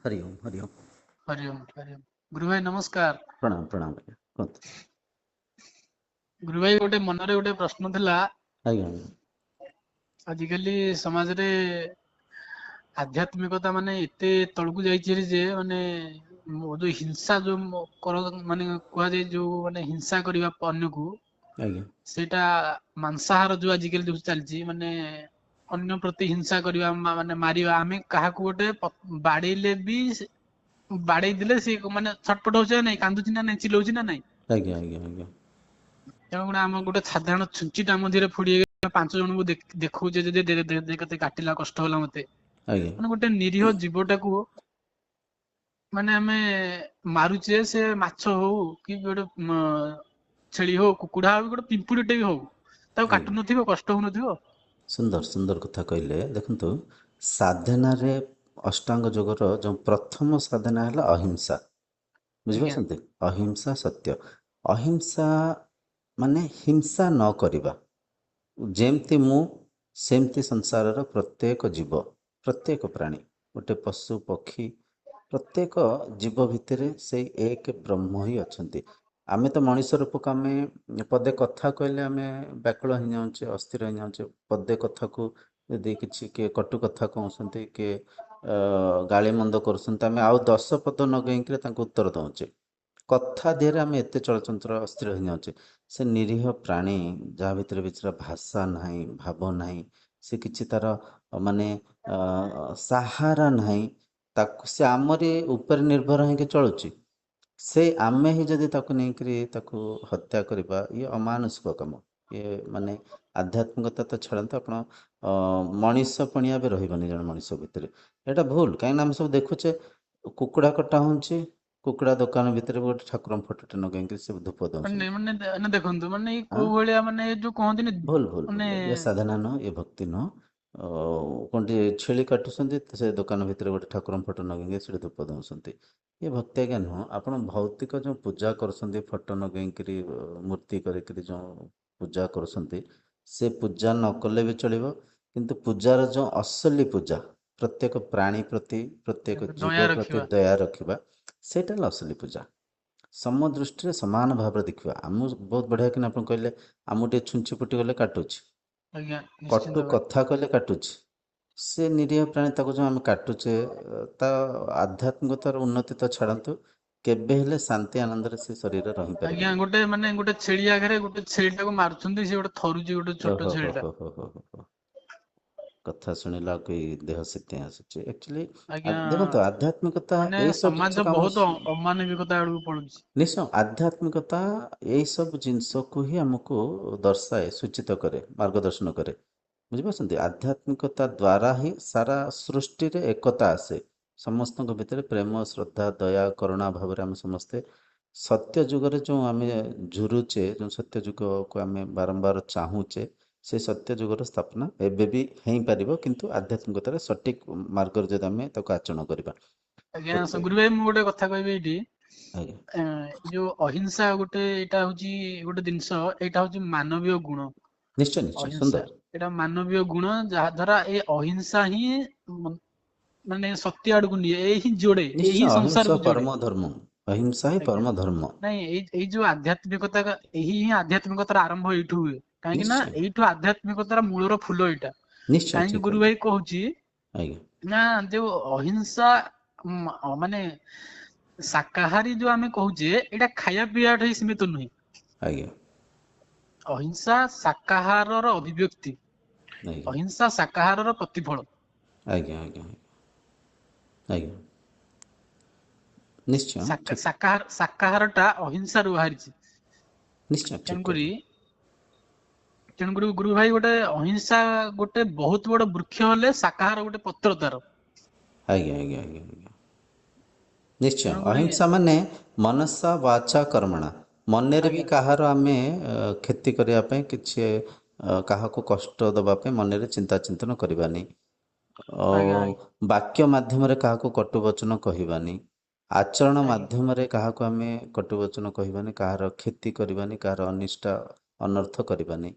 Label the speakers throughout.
Speaker 1: हरि ओम हरि ओम।
Speaker 2: हरिओम हरिओम। गुरु भाई नमस्कार।
Speaker 1: प्रणाम प्रणाम आज्ञा कुहतु।
Speaker 2: गुरु भाई गोटे मनरे गोटे प्रश्न थिला।
Speaker 1: आज्ञा आज्ञा
Speaker 2: आजिकाली समाजरे आध्यात्मिकता माने एते तळକୁ ଯାଇଛି ଯେ ମାନେ ଯୋଉ ହିଂସା ଯୋଉ ମାନେ କୁହାଯାଏ ଯୋଉ ମାନେ ହିଂସା କରିବା ଅନ୍ୟକୁ
Speaker 1: आज्ञा
Speaker 2: ସେଇଟା ମାଂସାହାର ଯୋଉ ଆଜିକାଲି ଯୋଉ ଚାଲିଛି ମାନେ ଅନ୍ୟ ପ୍ରତି ହିଂସା କରିବା ମାନେ ମାରିବା ଆମେ କାହାକୁ ଗୋଟେ ବାଡେଇଲେ ବି ବାଡେଇ ଦେଲେ ସେ ମାନେ ଛଟପଟ ହଉଛି ନା ନାଇଁ, କାନ୍ଦୁଛି ନା ନାଇଁ, ଚିଲଉଛି ନା ନାଇଁ।
Speaker 1: आज्ञा आज्ञा आज्ञा
Speaker 2: ତେଣୁ ଗୋଟେ ଆମ ଗୋଟେ ସାଧାରଣ ଛୁଞ୍ଚିଟା ଆମ ଦେହରେ ଫୋଡି ହେଇଗଲା, 5 ଜଣଙ୍କୁ ଦେଖଉଛେ ଯେ କେତେ କାଟିଲା, କଷ୍ଟ ହେଲା ମତେ।
Speaker 1: आज्ञा
Speaker 2: ମାନେ ଗୋଟେ ନିରୀହ ଜୀବଟାକୁ ମାନେ ଆମେ ମାରୁଛେ, ସେ ମାଛ ହଉ କି ଗୋଟେ ଛେଳି ହଉ, କୁକୁଡା ହଉ, ଗୋଟେ ପିମ୍ପୁଡିଟେ ବି ହଉ, ତାକୁ
Speaker 1: आज्ञा।
Speaker 2: କାଟୁ ନଥିବ, କଷ୍ଟ ହଉନଥିବ।
Speaker 1: ସୁନ୍ଦର ସୁନ୍ଦର କଥା କହିଲେ। ଦେଖନ୍ତୁ, ସାଧନାରେ ଅଷ୍ଟାଙ୍ଗ ଯୋଗର ଯେଉଁ ପ୍ରଥମ ସାଧନା ହେଲା ଅହିଂସା।
Speaker 2: ଆଜ୍ଞା
Speaker 1: ବୁଝିପାରୁଛନ୍ତି? ଅହିଂସା ସତ୍ୟ। ଅହିଂସା ମାନେ ହିଂସା ନ କରିବା। ଯେମିତି ମୁଁ ସେମିତି ସଂସାରର ପ୍ରତ୍ୟେକ ଜୀବ, ପ୍ରତ୍ୟେକ ପ୍ରାଣୀ, ଗୋଟେ ପଶୁ ପକ୍ଷୀ, ପ୍ରତ୍ୟେକ ଜୀବ ଭିତରେ ସେଇ ଏକ ବ୍ରହ୍ମ ହିଁ ଅଛନ୍ତି। ଆମେ ତ ମଣିଷ ରୂପକ, ଆମେ ପଦେ କଥା କହିଲେ ଆମେ ବ୍ୟାକୁଳ ହେଇଯାଉଛେ, ଅସ୍ଥିର ହେଇଯାଉଛେ। ପଦେ କଥାକୁ ଯଦି କିଛି କିଏ କଟୁ କଥା କହୁଛନ୍ତି, କିଏ ଗାଳି ମନ୍ଦ କରୁଛନ୍ତି, ଆମେ ଆଉ 10 ପଦ ନଗେଇକିରି ତାଙ୍କୁ ଉତ୍ତର ଦେଉଛେ। କଥା ଦେହରେ ଆମେ ଏତେ ଚଳଚଞ୍ଚଳ ଅସ୍ଥିର ହେଇଯାଉଛେ। ସେ ନିରୀହ ପ୍ରାଣୀ ଯାହା ଭିତରେ ବିଚରା ଭାଷା ନାହିଁ, ଭାବ ନାହିଁ, ସେ କିଛି ତାର ମାନେ ସାହାରା ନାହିଁ, ତାକୁ ସେ ଆମରି ଉପରେ ନିର୍ଭର ହେଇକି ଚଳୁଛି। ସେ ଆମେ ହିଁ ଯଦି ତାକୁ ନେଇକରି ତାକୁ ହତ୍ୟା କରିବା, ଇଏ ଅମାନୁଷିକ କାମ। ଇଏ ମାନେ ଆଧ୍ୟାତ୍ମିକତା ତ ଛାଡ଼ନ୍ତୁ, ଆପଣ ମଣିଷ ପଣିଆ ବି ରହିବନି ଜଣେ ମଣିଷ ଭିତରେ। ଏଇଟା ଭୁଲ। କାହିଁକିନା ଆମେ ସବୁ ଦେଖୁଛେ, କୁକୁଡ଼ା କଟା ହେଉଛି, କୁକୁଡ଼ା ଦୋକାନ ଭିତରେ ଗୋଟେ ଠାକୁରଙ୍କ ଫଟୋଟେ ନଗେଇକି ସେ ଧୂପ
Speaker 2: ମାନେ
Speaker 1: ଦେଉଛନ୍ତି।
Speaker 2: ମାନେ ଦେଖନ୍ତୁ, ମାନେ ଏଇ
Speaker 1: ଆଁ
Speaker 2: କୋଉ ଭଳିଆ ମାନେ ଯୋଉ କହନ୍ତିନି
Speaker 1: ଭୁଲ ଭୁଲ
Speaker 2: ମାନେ
Speaker 1: ଭୁଲ। ଏ ସାଧନା ନୁହଁ, ଏ ଭକ୍ତି ନୁହଁ। କଣଟି ଛେଳି କାଟୁଛନ୍ତି, ସେ ଦୋକାନ ଭିତରେ ଗୋଟେ ଠାକୁରଙ୍କ ଫଟୋ ନଗେଇକି ସେଠି ଧୂପ ଦେଉଛନ୍ତି। ଏ ଭକ୍ତି ଆଜ୍ଞା ନୁହଁ। ଆପଣ ଭୌତିକ ଯେଉଁ ପୂଜା କରୁଛନ୍ତି, ଫଟୋ ନଗେଇକିରି ମୂର୍ତ୍ତି କରିକିରି ଯେଉଁ ପୂଜା କରୁଛନ୍ତି, ସେ ପୂଜା ନ କଲେ ବି ଚଳିବ। କିନ୍ତୁ ପୂଜାର ଯେଉଁ ଅସଲି ପୂଜା, ପ୍ରତ୍ୟେକ ପ୍ରାଣୀ ପ୍ରତି, ପ୍ରତ୍ୟେକ
Speaker 2: ଦୟା
Speaker 1: ଜୀବ ପ୍ରତି
Speaker 2: ରଖିବା।
Speaker 1: ଦୟା ରଖିବା, ସେଇଟା ହେଲା ଅସଲି ପୂଜା। ସମ ଦୃଷ୍ଟିରେ ସମାନ ଭାବରେ ଦେଖିବା। ଆମକୁ ବହୁତ ବଢ଼ିଆ କିନା ଆପଣ କହିଲେ, ଆମକୁ ଟିକେ ଛୁଞ୍ଚି ଫୁଟି ଗଲେ କାଟୁଛି,
Speaker 2: ଆଜ୍ଞା
Speaker 1: କଟୁ
Speaker 2: ନିଶ୍ଚିନ୍ତ ଭାଇ।
Speaker 1: କଥା କହିଲେ କାଟୁଛି। ସେ ନିରୀହ ପ୍ରାଣୀ, ତାକୁ ଯେଉଁ ଆମେ କାଟୁଛେ, ତା ଆଧ୍ୟାତ୍ମିକତାର ଉନ୍ନତି ତ ଛାଡ଼ନ୍ତୁ, କେବେ ହେଲେ ଶାନ୍ତି ଆନନ୍ଦରେ ସେ ଶରୀର
Speaker 2: ଆଜ୍ଞା
Speaker 1: ରହିପାରିବନି।
Speaker 2: ଗୋଟେ ମାନେ ଗୋଟେ ଛେଳି ଆଗରେ ଗୋଟେ ଛେଳିଟାକୁ ମାରୁଛନ୍ତି, ସେ ଗୋଟେ ଥରୁଛି, ଗୋଟେ ଛୋଟ
Speaker 1: ଓହୋ ହୋ
Speaker 2: ଛେଳିଟା।
Speaker 1: ହୋ ହୋ ହୋ ହୋ ହୋ। କଥା ଶୁଣିଲା କି ଦେହ ଶୀତେଇ ଆସୁଛି। ଆକ୍ଚୁଆଲି
Speaker 2: ଆଜ୍ଞା
Speaker 1: ଦେଖନ୍ତୁ, ଆଧ୍ୟାତ୍ମିକତା
Speaker 2: ମାନେ
Speaker 1: ଏଇସବୁ
Speaker 2: ସମାଜ
Speaker 1: ଜିନିଷକୁ ଆମକୁ
Speaker 2: ବହୁତ ଅମାନବିକତା ଆଡକୁ ପଳୁଛି।
Speaker 1: ନିଶ୍ଚୟ, ଆଧ୍ୟାତ୍ମିକତା ଏଇସବୁ ଜିନିଷକୁ ହିଁ ଆମକୁ ଦର୍ଶାଏ, ସୂଚିତ କରେ, ମାର୍ଗଦର୍ଶନ କରେ। ବୁଝିପାରୁଛନ୍ତି? ଆଧ୍ୟାତ୍ମିକତା ଦ୍ୱାରା ହିଁ ସାରା ସୃଷ୍ଟିରେ ଏକତା ଆସେ। ସମସ୍ତଙ୍କ ଭିତରେ ପ୍ରେମ, ଶ୍ରଦ୍ଧା, ଦୟା, କରୁଣା ଭାବରେ ଆମେ ସମସ୍ତେ ସତ୍ୟ ଯୁଗରେ ଯେଉଁ ଆମେ ଝୁରୁଛେ, ଯେଉଁ ସତ୍ୟ ଯୁଗକୁ ଆମେ ବାରମ୍ବାର ଚାହୁଁଛେ, ସେ ସତ୍ୟ ଯୁଗର ସ୍ଥାପନା ଏବେ ବି ହେଇପାରିବ, କିନ୍ତୁ ଆଧ୍ୟାତ୍ମିକତାରେ ସଠିକ୍ ମାର୍ଗରେ ଯଦି ଆମେ ତାକୁ ଆଚରଣ କରିବା।
Speaker 2: ଆଜ୍ଞା
Speaker 1: ଗୋଟେ
Speaker 2: ଗୁରୁ ଭାଇ, ମୁଁ ଗୋଟେ କଥା କହିବି ଏଇଠି।
Speaker 1: ଆଜ୍ଞା
Speaker 2: ଯୋଉ ଅହିଂସା ଗୋଟେ, ଏଇଟା ହଉଛି ଗୋଟେ ଜିନିଷ, ଏଇଟା ହଉଛି ମାନବୀୟ ଗୁଣ।
Speaker 1: ନିଶ୍ଚୟ ନିଶ୍ଚୟ
Speaker 2: ଅହିଂସା
Speaker 1: ସୁନ୍ଦର।
Speaker 2: ଏଇଟା ମାନବୀୟ ଗୁଣ, ଯାହା ଦ୍ଵାରା ଏ ଅହିଂସା ହିଁ ମାନେ ସତ୍ୟ ଆଡକୁ ନିଏ, ଏଇ ହିଁ ଯୋଡେ, ଏଇ
Speaker 1: ନିଶ୍ଚୟ,
Speaker 2: ହିଁ
Speaker 1: ଅହିଂସା
Speaker 2: ସଂସାରକୁ ଯୋଡେ।
Speaker 1: ପରମ ଧର୍ମ। ଅହିଂସା ହିଁ
Speaker 2: ଆଜ୍ଞା
Speaker 1: ପରମ ଧର୍ମ।
Speaker 2: ନାଇଁ, ଏଇ ଯୋଉ ଆଧ୍ୟାତ୍ମିକତା, ଏହି ହିଁ ଆଧ୍ୟାତ୍ମିକତାର ଆରମ୍ଭ ଏଇଠୁ ହୁଏ। କାହିଁକି ନା
Speaker 1: ନିଶ୍ଚୟ
Speaker 2: ଏଇଠୁ ଆଧ୍ୟାତ୍ମିକତାର ମୂଳର ଫୁଲ ଏଇଟା।
Speaker 1: ନିଶ୍ଚୟ
Speaker 2: କାହିଁକି
Speaker 1: ଠିକ୍
Speaker 2: ଗୁରୁ
Speaker 1: କହିଲେ।
Speaker 2: ଭାଇ କହୁଛି
Speaker 1: ଆଜ୍ଞା
Speaker 2: ନା, ଯୋଉ ଅହିଂସା ମାନେ ଶାକାହାରୀ ଯୋଉ ଆମେ କହୁଛେ, ଏଇଟା ଖାଇବା ପିଇବା ହିଁ ସୀମିତ ନୁହେଁ।
Speaker 1: ଆଜ୍ଞା
Speaker 2: ଅହିଂସା ଶାକାହାରର ଅଭିବ୍ୟକ୍ତି।
Speaker 1: ଆଜ୍ଞା
Speaker 2: ଅହିଂସା ଶାକାହାରର ପ୍ରତିଫଳ।
Speaker 1: ଆଜ୍ଞା ଆଜ୍ଞା ଆଜ୍ଞା ନିଶ୍ଚୟ ଠିକ୍।
Speaker 2: ଶାକାହାରଟା ଅହିଂସାରୁ ବାହାରିଛି।
Speaker 1: ନିଶ୍ଚୟ ଠିକ୍
Speaker 2: ତେଣୁକରି
Speaker 1: କହିଲେ।
Speaker 2: ତେଣୁକରି ଗୁରୁ ଭାଇ, ଗୋଟେ ଅହିଂସା ଗୋଟେ ବହୁତ ବଡ ବୃକ୍ଷ ହେଲେ, ଶାକାହାର ଗୋଟେ ପତ୍ର ତାର।
Speaker 1: ଆଜ୍ଞା ଆଜ୍ଞା ଆଜ୍ଞା ଆଜ୍ଞା ନିଶ୍ଚୟ,
Speaker 2: ତେଣୁକରି
Speaker 1: ଅହିଂସା ମାନେ ମନସା ବାଚା କର୍ମଣା। ମନରେ ବି
Speaker 2: ଆଜ୍ଞା
Speaker 1: କାହାର ଆମେ କ୍ଷତି କରିବା ପାଇଁ, କିଛି କାହାକୁ କଷ୍ଟ ଦେବା ପାଇଁ ମନରେ ଚିନ୍ତା ଚିନ୍ତନ କରିବାନି।
Speaker 2: ଆଜ୍ଞା
Speaker 1: ବାକ୍ୟ ମାଧ୍ୟମରେ କାହାକୁ କଟୁବଚନ କହିବାନି। ଆଚରଣ
Speaker 2: ଆଜ୍ଞା
Speaker 1: ମାଧ୍ୟମରେ କାହାକୁ ଆମେ କଟୁବଚନ କହିବାନି, କାହାର କ୍ଷତି କରିବାନି, କାହାର ଅନିଷ୍ଟ ଅନର୍ଥ କରିବାନି।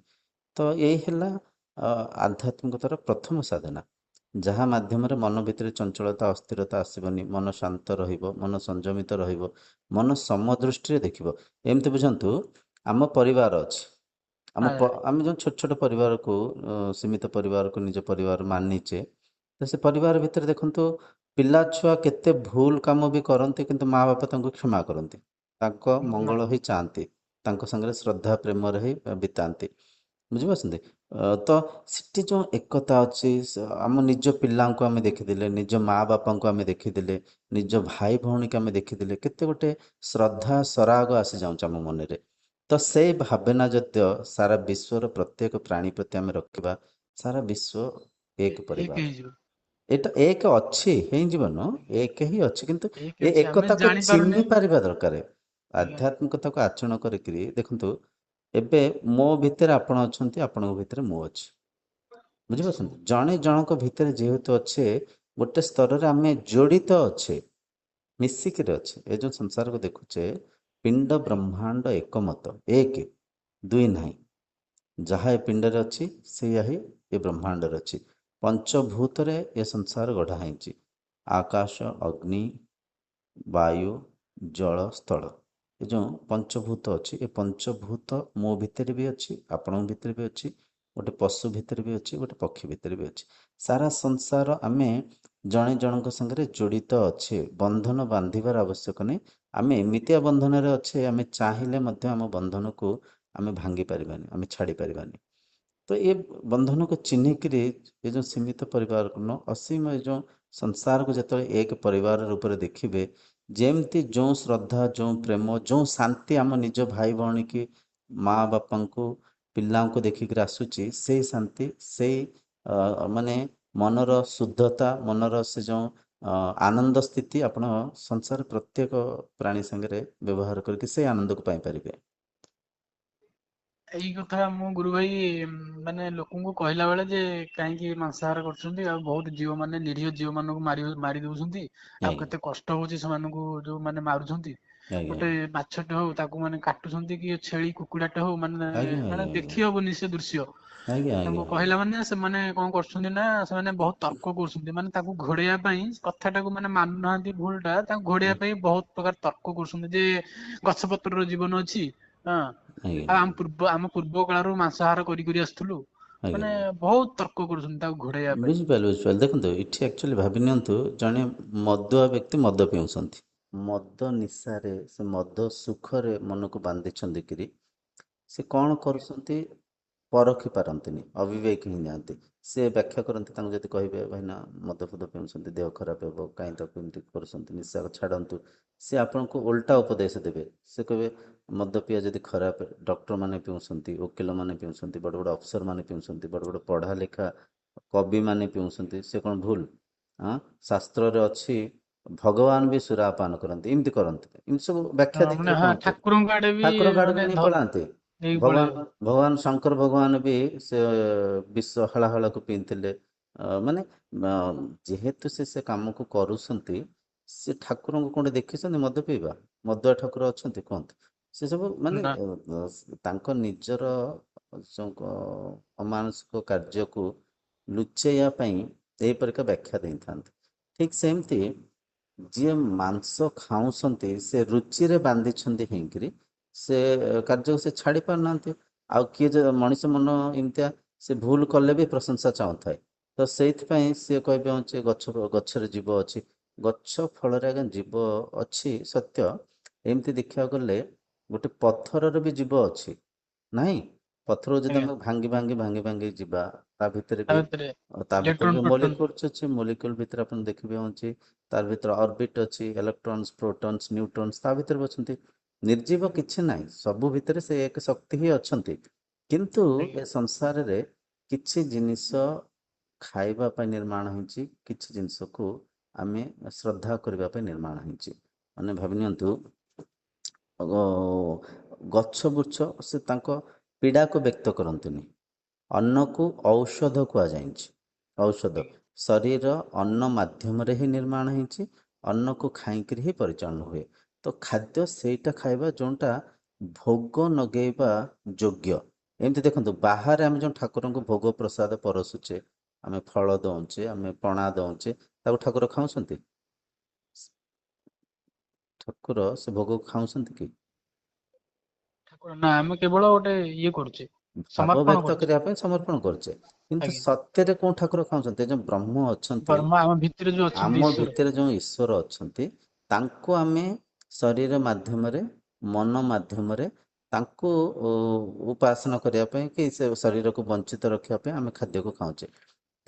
Speaker 1: ତ ଏଇ ହେଲା ଆଧ୍ୟାତ୍ମିକତାର ପ୍ରଥମ ସାଧନା। ଯାହା ମାଧ୍ୟମରେ ମନ ଭିତରେ ଚଞ୍ଚଳତା ଅସ୍ଥିରତା ଆସିବନି, ମନ ଶାନ୍ତ ରହିବ, ମନ ସଂଯମିତ ରହିବ, ମନ ସମଦୃଷ୍ଟିରେ ଦେଖିବ। ଏମିତି ବୁଝନ୍ତୁ, ଆମ ପରିବାର ଅଛି,
Speaker 2: ଆଜ୍ଞା
Speaker 1: ଆମେ ଯେଉଁ ଛୋଟ ଛୋଟ ପରିବାରକୁ ସୀମିତ ପରିବାରକୁ ନିଜ ପରିବାର ମାନିଛେ, ତ ସେ ପରିବାର ଭିତରେ ଦେଖନ୍ତୁ ପିଲା ଛୁଆ କେତେ ଭୁଲ କାମ ବି କରନ୍ତି କିନ୍ତୁ ମା ବାପା ତାଙ୍କୁ କ୍ଷମା କରନ୍ତି, ତାଙ୍କ ମଙ୍ଗଳ ହିଁ ଚାହାନ୍ତି, ତାଙ୍କ ସାଙ୍ଗରେ ଶ୍ରଦ୍ଧା ପ୍ରେମରେ ହିଁ ବିତାନ୍ତି। ବୁଝିପାରୁଛନ୍ତି? ତ ସେଠି ଯେଉଁ ଏକତା ଅଛି, ଆମ ନିଜ ପିଲାଙ୍କୁ ଆମେ ଦେଖିଥିଲେ, ନିଜ ମା ବାପାଙ୍କୁ ଆମେ ଦେଖିଥିଲେ, ନିଜ ଭାଇ ଭଉଣୀକୁ ଆମେ ଦେଖିଥିଲେ, କେତେ ଗୋଟେ ଶ୍ରଦ୍ଧା ସରାଗ ଆସିଯାଉଛି ଆମ ମନରେ। ତ ସେଇ ଭାବନା ଯଦି ସାରା ବିଶ୍ୱର ପ୍ରତ୍ୟେକ ପ୍ରାଣୀ ପ୍ରତି ଆମେ ରଖିବା, ସାରା ବିଶ୍ୱ ଏକ
Speaker 2: ଏକ
Speaker 1: ପରିବାର।
Speaker 2: ହେଇଯିବ।
Speaker 1: ଏଇଟା ଏକ ଅଛି, ହେଇଯିବ ନୁହଁ, ଏକ ହିଁ ଅଛି, କିନ୍ତୁ
Speaker 2: ଏକ
Speaker 1: ଏ
Speaker 2: ଅଛି ଆମେ
Speaker 1: ଏକତାକୁ
Speaker 2: ଜାଣିପାରୁନେ।
Speaker 1: ଚିହ୍ନି ପାରିବା ଦରକାର।
Speaker 2: ଆଜ୍ଞା
Speaker 1: ଆଧ୍ୟାତ୍ମିକତାକୁ ଆଚରଣ କରିକିରି ଦେଖନ୍ତୁ, ଏବେ ମୋ ଭିତରେ ଆପଣ ଅଛନ୍ତି, ଆପଣଙ୍କ ଭିତରେ ମୁଁ ଅଛି। ବୁଝିପାରୁଛନ୍ତି? ଜଣେ ଜଣଙ୍କ ଭିତରେ ଯେହେତୁ ଅଛେ, ଗୋଟେ ସ୍ତରରେ ଆମେ ଜଡ଼ିତ ଅଛେ, ମିଶିକିରି ଅଛେ। ଏ ଯେଉଁ ସଂସାରକୁ ଦେଖୁଛେ, ପିଣ୍ଡ ବ୍ରହ୍ମାଣ୍ଡ ଏକମତ, ଏକ, ଦୁଇ ନାହିଁ। ଯାହା ଏ ପିଣ୍ଡରେ ଅଛି ସେଇଆ ହିଁ ଏ ବ୍ରହ୍ମାଣ୍ଡରେ ଅଛି। ପଞ୍ଚଭୂତରେ ଏ ସଂସାର ଗଢ଼ା ହେଇଛି, ଆକାଶ, ଅଗ୍ନି, ବାୟୁ, ଜଳ, ସ୍ଥଳ। ଏ ଯେଉଁ ପଞ୍ଚଭୂତ ଅଛି, ଏ ପଞ୍ଚଭୂତ ମୋ ଭିତରେ ବି ଅଛି, ଆପଣଙ୍କ ଭିତରେ ବି ଅଛି, ଗୋଟେ ପଶୁ ଭିତରେ ବି ଅଛି, ଗୋଟେ ପକ୍ଷୀ ଭିତରେ ବି ଅଛି। ସାରା ସଂସାର ଆମେ ଜଣେ ଜଣଙ୍କ ସାଙ୍ଗରେ ଜଡ଼ିତ ଅଛେ, ବନ୍ଧନ ବାନ୍ଧିବାର ଆବଶ୍ୟକ ନାହିଁ। ଆମେ ଏମିତିଆ ବନ୍ଧନରେ ଅଛେ, ଆମେ ଚାହିଁଲେ ମଧ୍ୟ ଆମ ବନ୍ଧନକୁ ଆମେ ଭାଙ୍ଗି ପାରିବାନି, ଆମେ ଛାଡ଼ି ପାରିବାନି। ତ ଏ ବନ୍ଧନକୁ ଚିହ୍ନିକିରି ଏ ଯେଉଁ ସୀମିତ ପରିବାରକୁ ନୁହଁ, ଅସୀମ ଏ ଯେଉଁ ସଂସାରକୁ ଯେତେବେଳେ ଏକ ପରିବାର ରୂପରେ ଦେଖିବେ, ଯେମିତି ଯେଉଁ ଶ୍ରଦ୍ଧା, ଯେଉଁ ପ୍ରେମ, ଯେଉଁ ଶାନ୍ତି ଆମ ନିଜ ଭାଇ ଭଉଣୀ କି ମା ବାପାଙ୍କୁ ପିଲାଙ୍କୁ ଦେଖିକିରି ଆସୁଛି, ସେଇ ଶାନ୍ତି, ସେଇ ମାନେ ମନର ଶୁଦ୍ଧତା, ମନର ସେ ଯେଉଁ ଆନନ୍ଦ ସ୍ଥିତି ଆପଣ ସଂସାର ପ୍ରତ୍ୟେକ ପ୍ରାଣୀ ସାଙ୍ଗରେ ବ୍ୟବହାର କରିକି ସେଇ ଆନନ୍ଦକୁ ପାଇପାରିବେ।
Speaker 2: ଏଇ କଥା ମୁଁ ଗୁରୁ ଭାଇ ମାନେ ଲୋକଙ୍କୁ କହିଲା ବେଳେ ଯେ କାହିଁକି ମାଂସାହାର କରୁଛନ୍ତି, ଆଉ ବହୁତ ଝିଅ ମାନେ ନିରୀହ ଝିଅ ମାନଙ୍କୁ ମାରି ଦଉଛନ୍ତି, ଆଉ
Speaker 1: ଆଜ୍ଞା
Speaker 2: କେତେ କଷ୍ଟ ହଉଛି ସେମାନଙ୍କୁ ଯୋଉ ମାନେ ମାରୁଛନ୍ତି।
Speaker 1: ଆଜ୍ଞା
Speaker 2: ଗୋଟେ ମାଛଟେ ହଉ ତାକୁ ମାନେ କାଟୁଛନ୍ତି, କି ଛେଳି କୁକୁଡ଼ାଟେ ହଉ, ମାନେ
Speaker 1: ଆଜ୍ଞା
Speaker 2: ମାନେ
Speaker 1: ଆଜ୍ଞା
Speaker 2: ଦେଖି ହବନି ସେ ଦୃଶ୍ୟ।
Speaker 1: ଆଜ୍ଞା
Speaker 2: ତାଙ୍କୁ
Speaker 1: ଆଜ୍ଞା ଆଜ୍ଞା
Speaker 2: କହିଲା ମାନେ ସେମାନେ କଣ କରୁଛନ୍ତି ନା, ସେମାନେ ବହୁତ ତର୍କ କରୁଛନ୍ତି, ମାନେ ତାକୁ ଘୋଡେଇବା ପାଇଁ, କଥାଟାକୁ ମାନେ ମାନୁନାହାନ୍ତି ଭୁଲ ଟା, ତାଙ୍କୁ ଘୋଡେଇବା ପାଇଁ ବହୁତ ପ୍ରକାର ତର୍କ କରୁଛନ୍ତି ଯେ ଗଛ ପତ୍ରର ଜୀବନ ଅଛି। ହଁ,
Speaker 1: ଆଜ୍ଞା
Speaker 2: ଆଉ ଆମ ପୂର୍ବ କାଳରୁ ମାଂସାହାର କରି କରି ଆସୁଥିଲୁ,
Speaker 1: ଆଜ୍ଞା
Speaker 2: ମାନେ
Speaker 1: ଆଜ୍ଞା
Speaker 2: ବହୁତ ତର୍କ କରୁଛନ୍ତି ତାକୁ ଘୋଡେଇବା ପାଇଁ।
Speaker 1: ବୁଝିପାରିଲି ବୁଝିପାରିଲି। ଦେଖନ୍ତୁ ଏଠି ଆକ୍ଚୁଆଲି ଭାବି ନିଅନ୍ତୁ, ଜଣେ ମଦୁଆ ବ୍ୟକ୍ତି ମଦ ପିଉଛନ୍ତି, ମଦ ନିଶାରେ ସେ ମଦ ସୁଖରେ ମନକୁ ବାନ୍ଧିଛନ୍ତି କିରି ସେ କ'ଣ କରୁଛନ୍ତି ପରଖି ପାରନ୍ତିନି, ଅବିବେକ ହେଇଯାଆନ୍ତି। ସେ ବ୍ୟାଖ୍ୟା କରନ୍ତି, ତାଙ୍କୁ ଯଦି କହିବେ ଭାଇନା ମଦ ଫଦ ପିଉଛନ୍ତି ଦେହ ଖରାପ ହେବ, କାହିଁ ତାକୁ ଏମିତି କରୁଛନ୍ତି, ନିଶା ଛାଡ଼ନ୍ତୁ, ସେ ଆପଣଙ୍କୁ ଓଲଟା ଉପଦେଶ ଦେବେ। ସେ କହିବେ ମଦ ପିଇବା ଯଦି ଖରାପ, ଡକ୍ଟରମାନେ ପିଉଛନ୍ତି, ଓକିଲମାନେ ପିଉଛନ୍ତି, ବଡ଼ ବଡ଼ ଅଫିସରମାନେ ପିଉଛନ୍ତି, ବଡ଼ ବଡ଼ ପଢ଼ା ଲେଖା କବିମାନେ ପିଉଛନ୍ତି, ସେ କ'ଣ ଭୁଲ? ଶାସ୍ତ୍ରରେ ଅଛି ଭଗବାନ ବି ସୁରାପାନ କରନ୍ତି, ଏମିତି କରନ୍ତି, ଏମିତି ସବୁ ବ୍ୟାଖ୍ୟା
Speaker 2: ମାନେ
Speaker 1: ଦେଇକିରି
Speaker 2: ହଁ
Speaker 1: କୁହନ୍ତି।
Speaker 2: ଠାକୁରଙ୍କ ଆଡେ ବି
Speaker 1: ଠାକୁରଙ୍କ ଆଡ଼କୁ
Speaker 2: ମାନେ
Speaker 1: ନେଇ ପଳାନ୍ତି।
Speaker 2: ନେଇକି ପଳେଇବେ।
Speaker 1: ଭଗବାନ ଭଗବାନ ଶଙ୍କର ଭଗବାନ ବି ସେ ବିଷ ହଳାହଳକୁ ପିଇଥିଲେ। ମାନେ ଯେହେତୁ ସେ କାମକୁ କରୁଛନ୍ତି, ସେ ଠାକୁରଙ୍କୁ କୋଉଠି ଦେଖିଛନ୍ତି ମଦ ପିଇବା? ମଦୁଆ ଠାକୁର ଅଛନ୍ତି କୁହନ୍ତୁ? ସେ ସବୁ ମାନେ
Speaker 2: ନା
Speaker 1: ତାଙ୍କ ନିଜର ଅମାନସିକ କାର୍ଯ୍ୟକୁ ଲୁଚେଇବା ପାଇଁ ଏହିପରିକା ବ୍ୟାଖ୍ୟା ଦେଇଥାନ୍ତି। ଠିକ୍ ସେମିତି ଯିଏ ମାଂସ ଖାଉଛନ୍ତି, ସେ ରୁଚିରେ ବାନ୍ଧିଛନ୍ତି ହେଇକିରି ସେ କାର୍ଯ୍ୟକୁ ସେ ଛାଡ଼ି ପାରୁନାହାନ୍ତି। ଆଉ କିଏ ଯେ ମଣିଷ ମନ ଏମିତିଆ, ସେ ଭୁଲ କଲେ ବି ପ୍ରଶଂସା ଚାହୁଁଥାଏ। ତ ସେଇଥିପାଇଁ ସିଏ କହିବେ ଯେ ଗଛରେ ଜୀବ ଅଛି। ଗଛ ଫଳରେ ଆଜ୍ଞା ଜୀବ ଅଛି ସତ୍ୟ। ଏମିତି ଦେଖିବାକୁ ଗଲେ ଗୋଟେ ପଥରରେ ବି ଜୀବ ଅଛି, ନାହିଁ? ପଥରକୁ ଯଦି
Speaker 2: ଆଜ୍ଞା
Speaker 1: ଆମେ ଭାଙ୍ଗି ଯିବା, ତା ଭିତରେ
Speaker 2: ତା
Speaker 1: ବି
Speaker 2: ଭିତରେ
Speaker 1: ତା ଭିତରେ
Speaker 2: ଇଲେକ୍ଟ୍ରନ
Speaker 1: ବି
Speaker 2: ପ୍ରୋଟନ।
Speaker 1: ମୋଲିକୁଲ୍ସ ଅଛି। ମୋଲିକୁଲ ଭିତରେ ଆପଣ ଦେଖିବେ ଅଛି, ତାର ଭିତରେ ଅର୍ବିଟ ଅଛି, ଇଲେକ୍ଟ୍ରନ୍ସ, ପ୍ରୋଟନ୍ସ, ନ୍ୟୁଟ୍ରନ୍ସ ତା ଭିତରେ ବି ଅଛନ୍ତି। ନିର୍ଜୀବ କିଛି ନାହିଁ, ସବୁ ଭିତରେ ସେ ଏକ ଶକ୍ତି ହିଁ ଅଛନ୍ତି। କିନ୍ତୁ
Speaker 2: ଆଜ୍ଞା
Speaker 1: ଏ ସଂସାରରେ କିଛି ଜିନିଷ ଖାଇବା ପାଇଁ ନିର୍ମାଣ ହେଇଛି, କିଛି ଜିନିଷକୁ ଆମେ ଶ୍ରଦ୍ଧା କରିବା ପାଇଁ ନିର୍ମାଣ ହେଇଛି। ମାନେ ଭାବି ନିଅନ୍ତୁ, ଗଛ ବୃଛ ସେ ତାଙ୍କ ପୀଡ଼ାକୁ ବ୍ୟକ୍ତ କରନ୍ତିନି। ଅନ୍ନକୁ ଔଷଧ କୁହାଯାଇଛି। ଔଷଧ ଶରୀର ଅନ୍ନ ମାଧ୍ୟମରେ ହିଁ ନିର୍ମାଣ ହେଇଛି, ଅନ୍ନକୁ ଖାଇକିରି ହିଁ ପରିଚାଳନା ହୁଏ। ତ ଖାଦ୍ୟ ସେଇଟା ଖାଇବା ଯେଉଁଟା ଭୋଗ ଲଗେଇବା ଯୋଗ୍ୟ। ଏମିତି ଦେଖନ୍ତୁ, ବାହାରେ ଆମେ ଯେଉଁ ଠାକୁରଙ୍କୁ ଭୋଗ ପ୍ରସାଦ ପରସୁଛେ, ଆମେ ଫଳ ଦଉଛେ, ଆମେ ପଣା ଦଉଛେ, ତାକୁ ଠାକୁର ଖାଉଛନ୍ତି? ଠାକୁର ସେ ଭୋଗ ଖାଉଛନ୍ତି କି?
Speaker 2: ଠାକୁର ନା, ଆମେ କେବଳ ଗୋଟେ ଇଏ କରୁଛେ,
Speaker 1: ଭାବ
Speaker 2: ସମର୍ପଣ
Speaker 1: ବ୍ୟକ୍ତ
Speaker 2: କରୁଛେ।
Speaker 1: କରିବା ପାଇଁ ସମର୍ପଣ କରୁଛେ, କିନ୍ତୁ
Speaker 2: ଆଜ୍ଞା,
Speaker 1: ସତ୍ୟରେ କୋଉ ଠାକୁର ଖାଉଛନ୍ତି? ଏ ଯୋଉ ବ୍ରହ୍ମ ଅଛନ୍ତି,
Speaker 2: ବ୍ରହ୍ମା ଆମ ଭିତରେ ଯୋଉ ଅଛନ୍ତି
Speaker 1: ଆମ
Speaker 2: ଈଶ୍ୱର।
Speaker 1: ଭିତରେ ଯୋଉ ଈଶ୍ୱର ଅଛନ୍ତି, ତାଙ୍କୁ ଆମେ ଶରୀର ମାଧ୍ୟମରେ, ମନ ମାଧ୍ୟମରେ ତାଙ୍କୁ ଉପାସନା କରିବା ପାଇଁ କି ସେ ଶରୀରକୁ ବଞ୍ଚିତ ରଖିବା ପାଇଁ ଆମେ ଖାଦ୍ୟକୁ ଖାଉଛେ।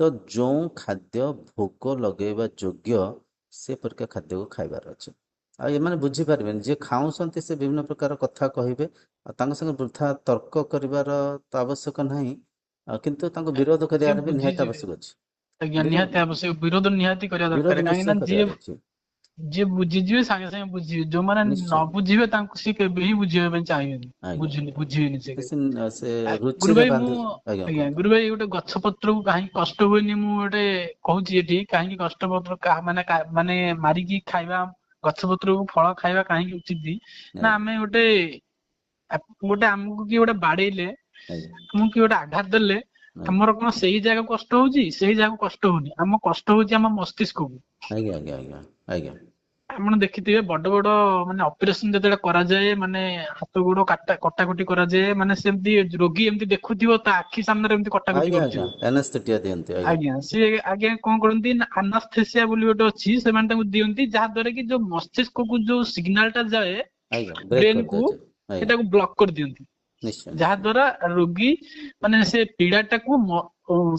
Speaker 1: ତ ଯେଉଁ ଖାଦ୍ୟ ଭୋଗ ଲଗେଇବା ଯୋଗ୍ୟ, ସେ ପରିକା ଖାଦ୍ୟକୁ ଖାଇବାର ଅଛି। ଆଉ ଏମାନେ ବୁଝିପାରିବେନି, ଯିଏ ଖାଉଛନ୍ତି ସେ ବିଭିନ୍ନ ପ୍ରକାର କଥା କହିବେ, ଆଉ ତାଙ୍କ ସାଙ୍ଗେ ବୃଥା ତର୍କ କରିବାର ତ ଆବଶ୍ୟକ ନାହିଁ, କିନ୍ତୁ ତାଙ୍କୁ ବିରୋଧ
Speaker 2: ଯିଏ
Speaker 1: କରିବାର ବି ନିହାତି
Speaker 2: ବୁଝିଯିବେ,
Speaker 1: ଆବଶ୍ୟକ ଅଛି।
Speaker 2: ଆଜ୍ଞା
Speaker 1: ବିରୋଧ
Speaker 2: ନିହାତି ଆବଶ୍ୟକ, ବିରୋଧ ନିହାତି କରିବା
Speaker 1: ବିରୋଧ
Speaker 2: ଦରକାର, କାହିଁକି
Speaker 1: ନିଶ୍ଚୟ
Speaker 2: ନା ଯିଏ
Speaker 1: କରିବାର ଅଛି।
Speaker 2: ଯିଏ ବୁଝିଯିବେ ସାଙ୍ଗେ ସାଙ୍ଗେ ବୁଝିଯିବେ, ଯୋଉମାନେ ନ
Speaker 1: ନିଶ୍ଚୟ।
Speaker 2: ବୁଝିବେ ତାଙ୍କୁ ସିଏ କେବେ ହିଁ ବୁଝିବା ପାଇଁ ଚାହିଁବେନି,
Speaker 1: ଆଜ୍ଞା ଆଜ୍ଞା ଆଜ୍ଞା।
Speaker 2: ବୁଝିବେନି ସେ କେବେ।
Speaker 1: ସେ
Speaker 2: ଗୁରୁ
Speaker 1: ରୁଚିରେ
Speaker 2: ଭାଇ ମୁଁ,
Speaker 1: ବାନ୍ଧି। ଆଜ୍ଞା
Speaker 2: ଆଜ୍ଞା
Speaker 1: କୁହନ୍ତୁ।
Speaker 2: ଗୁରୁ ଭାଇ, ଗୋଟେ ଗଛ ପତ୍ରକୁ କାହିଁକି କଷ୍ଟ ହୁଏନି ମୁଁ ଗୋଟେ କହୁଛି ଏଠି, କାହିଁକି ଗଛ ପତ୍ର ମାନେ ମାରିକି ଖାଇବା, ଗଛ ପତ୍ରକୁ ଫଳ ଖାଇବା କାହିଁକି ଉଚିତ ନା,
Speaker 1: ଆଜ୍ଞା
Speaker 2: ଆମେ ଗୋଟେ ଆମକୁ କିଏ ଗୋଟେ ବାଡେଇଲେ,
Speaker 1: ଆଜ୍ଞା
Speaker 2: ଆମକୁ କିଏ ଗୋଟେ ଆଘାତ ଦେଲେ,
Speaker 1: ଆଜ୍ଞା
Speaker 2: ଆମର କଣ ସେଇ ଜାଗାକୁ କଷ୍ଟ ହଉଛି? ସେଇ ଜାଗାକୁ କଷ୍ଟ ହଉନି, ଆମ କଷ୍ଟ ହଉଛି ଆମ ମସ୍ତିଷ୍କକୁ।
Speaker 1: ଆଜ୍ଞା ଆଜ୍ଞା ଆଜ୍ଞା ଆଜ୍ଞା।
Speaker 2: ଆପଣ ଦେଖିଥିବେ ବଡ ବଡ ମାନେ ଅପରେସନ ଯେତେବେଳେ କରାଯାଏ, ମାନେ ହାତ ଗୋଡ କଟାକଟି କରାଯାଏ, ମାନେ ସେମିତି ରୋଗୀ ଏମିତି ଦେଖୁଥିବ ତା ଆଖି ସାମ୍ନାରେ ଏମିତି କଟାକଟି
Speaker 1: ଆଜ୍ଞା
Speaker 2: କରୁଥିବ।
Speaker 1: ଆଜ୍ଞା ଆନେସ୍ଥେଟିଆ ଦିଅନ୍ତି। ଆଜ୍ଞା
Speaker 2: ଆଜ୍ଞା, ସିଏ ଆଜ୍ଞା କଣ କରନ୍ତି ନା, ଆନାସ୍ଥେସିଆ ବୋଲି ଗୋଟେ ଅଛି, ସେମାନେ ତାଙ୍କୁ ଦିଅନ୍ତି, ଯାହା ଦ୍ୱାରା କି ଯୋଉ ମସ୍ତିଷ୍କକୁ ଯୋଉ ସିଗ୍ନାଲ ଟା ଯାଏ
Speaker 1: ଆଜ୍ଞା ବ୍ରେକ୍
Speaker 2: ବ୍ରେନ କୁ,
Speaker 1: କରିଦିଆଯାଏ। ଆଜ୍ଞା
Speaker 2: ସେଟାକୁ ବ୍ଲକ କରିଦିଅନ୍ତି।
Speaker 1: ନିଶ୍ଚୟ
Speaker 2: ଯାହା
Speaker 1: ନିଶ୍ଚୟ
Speaker 2: ଦ୍ୱାରା ରୋଗୀ ମାନେ ସେ ପୀଡାଟାକୁ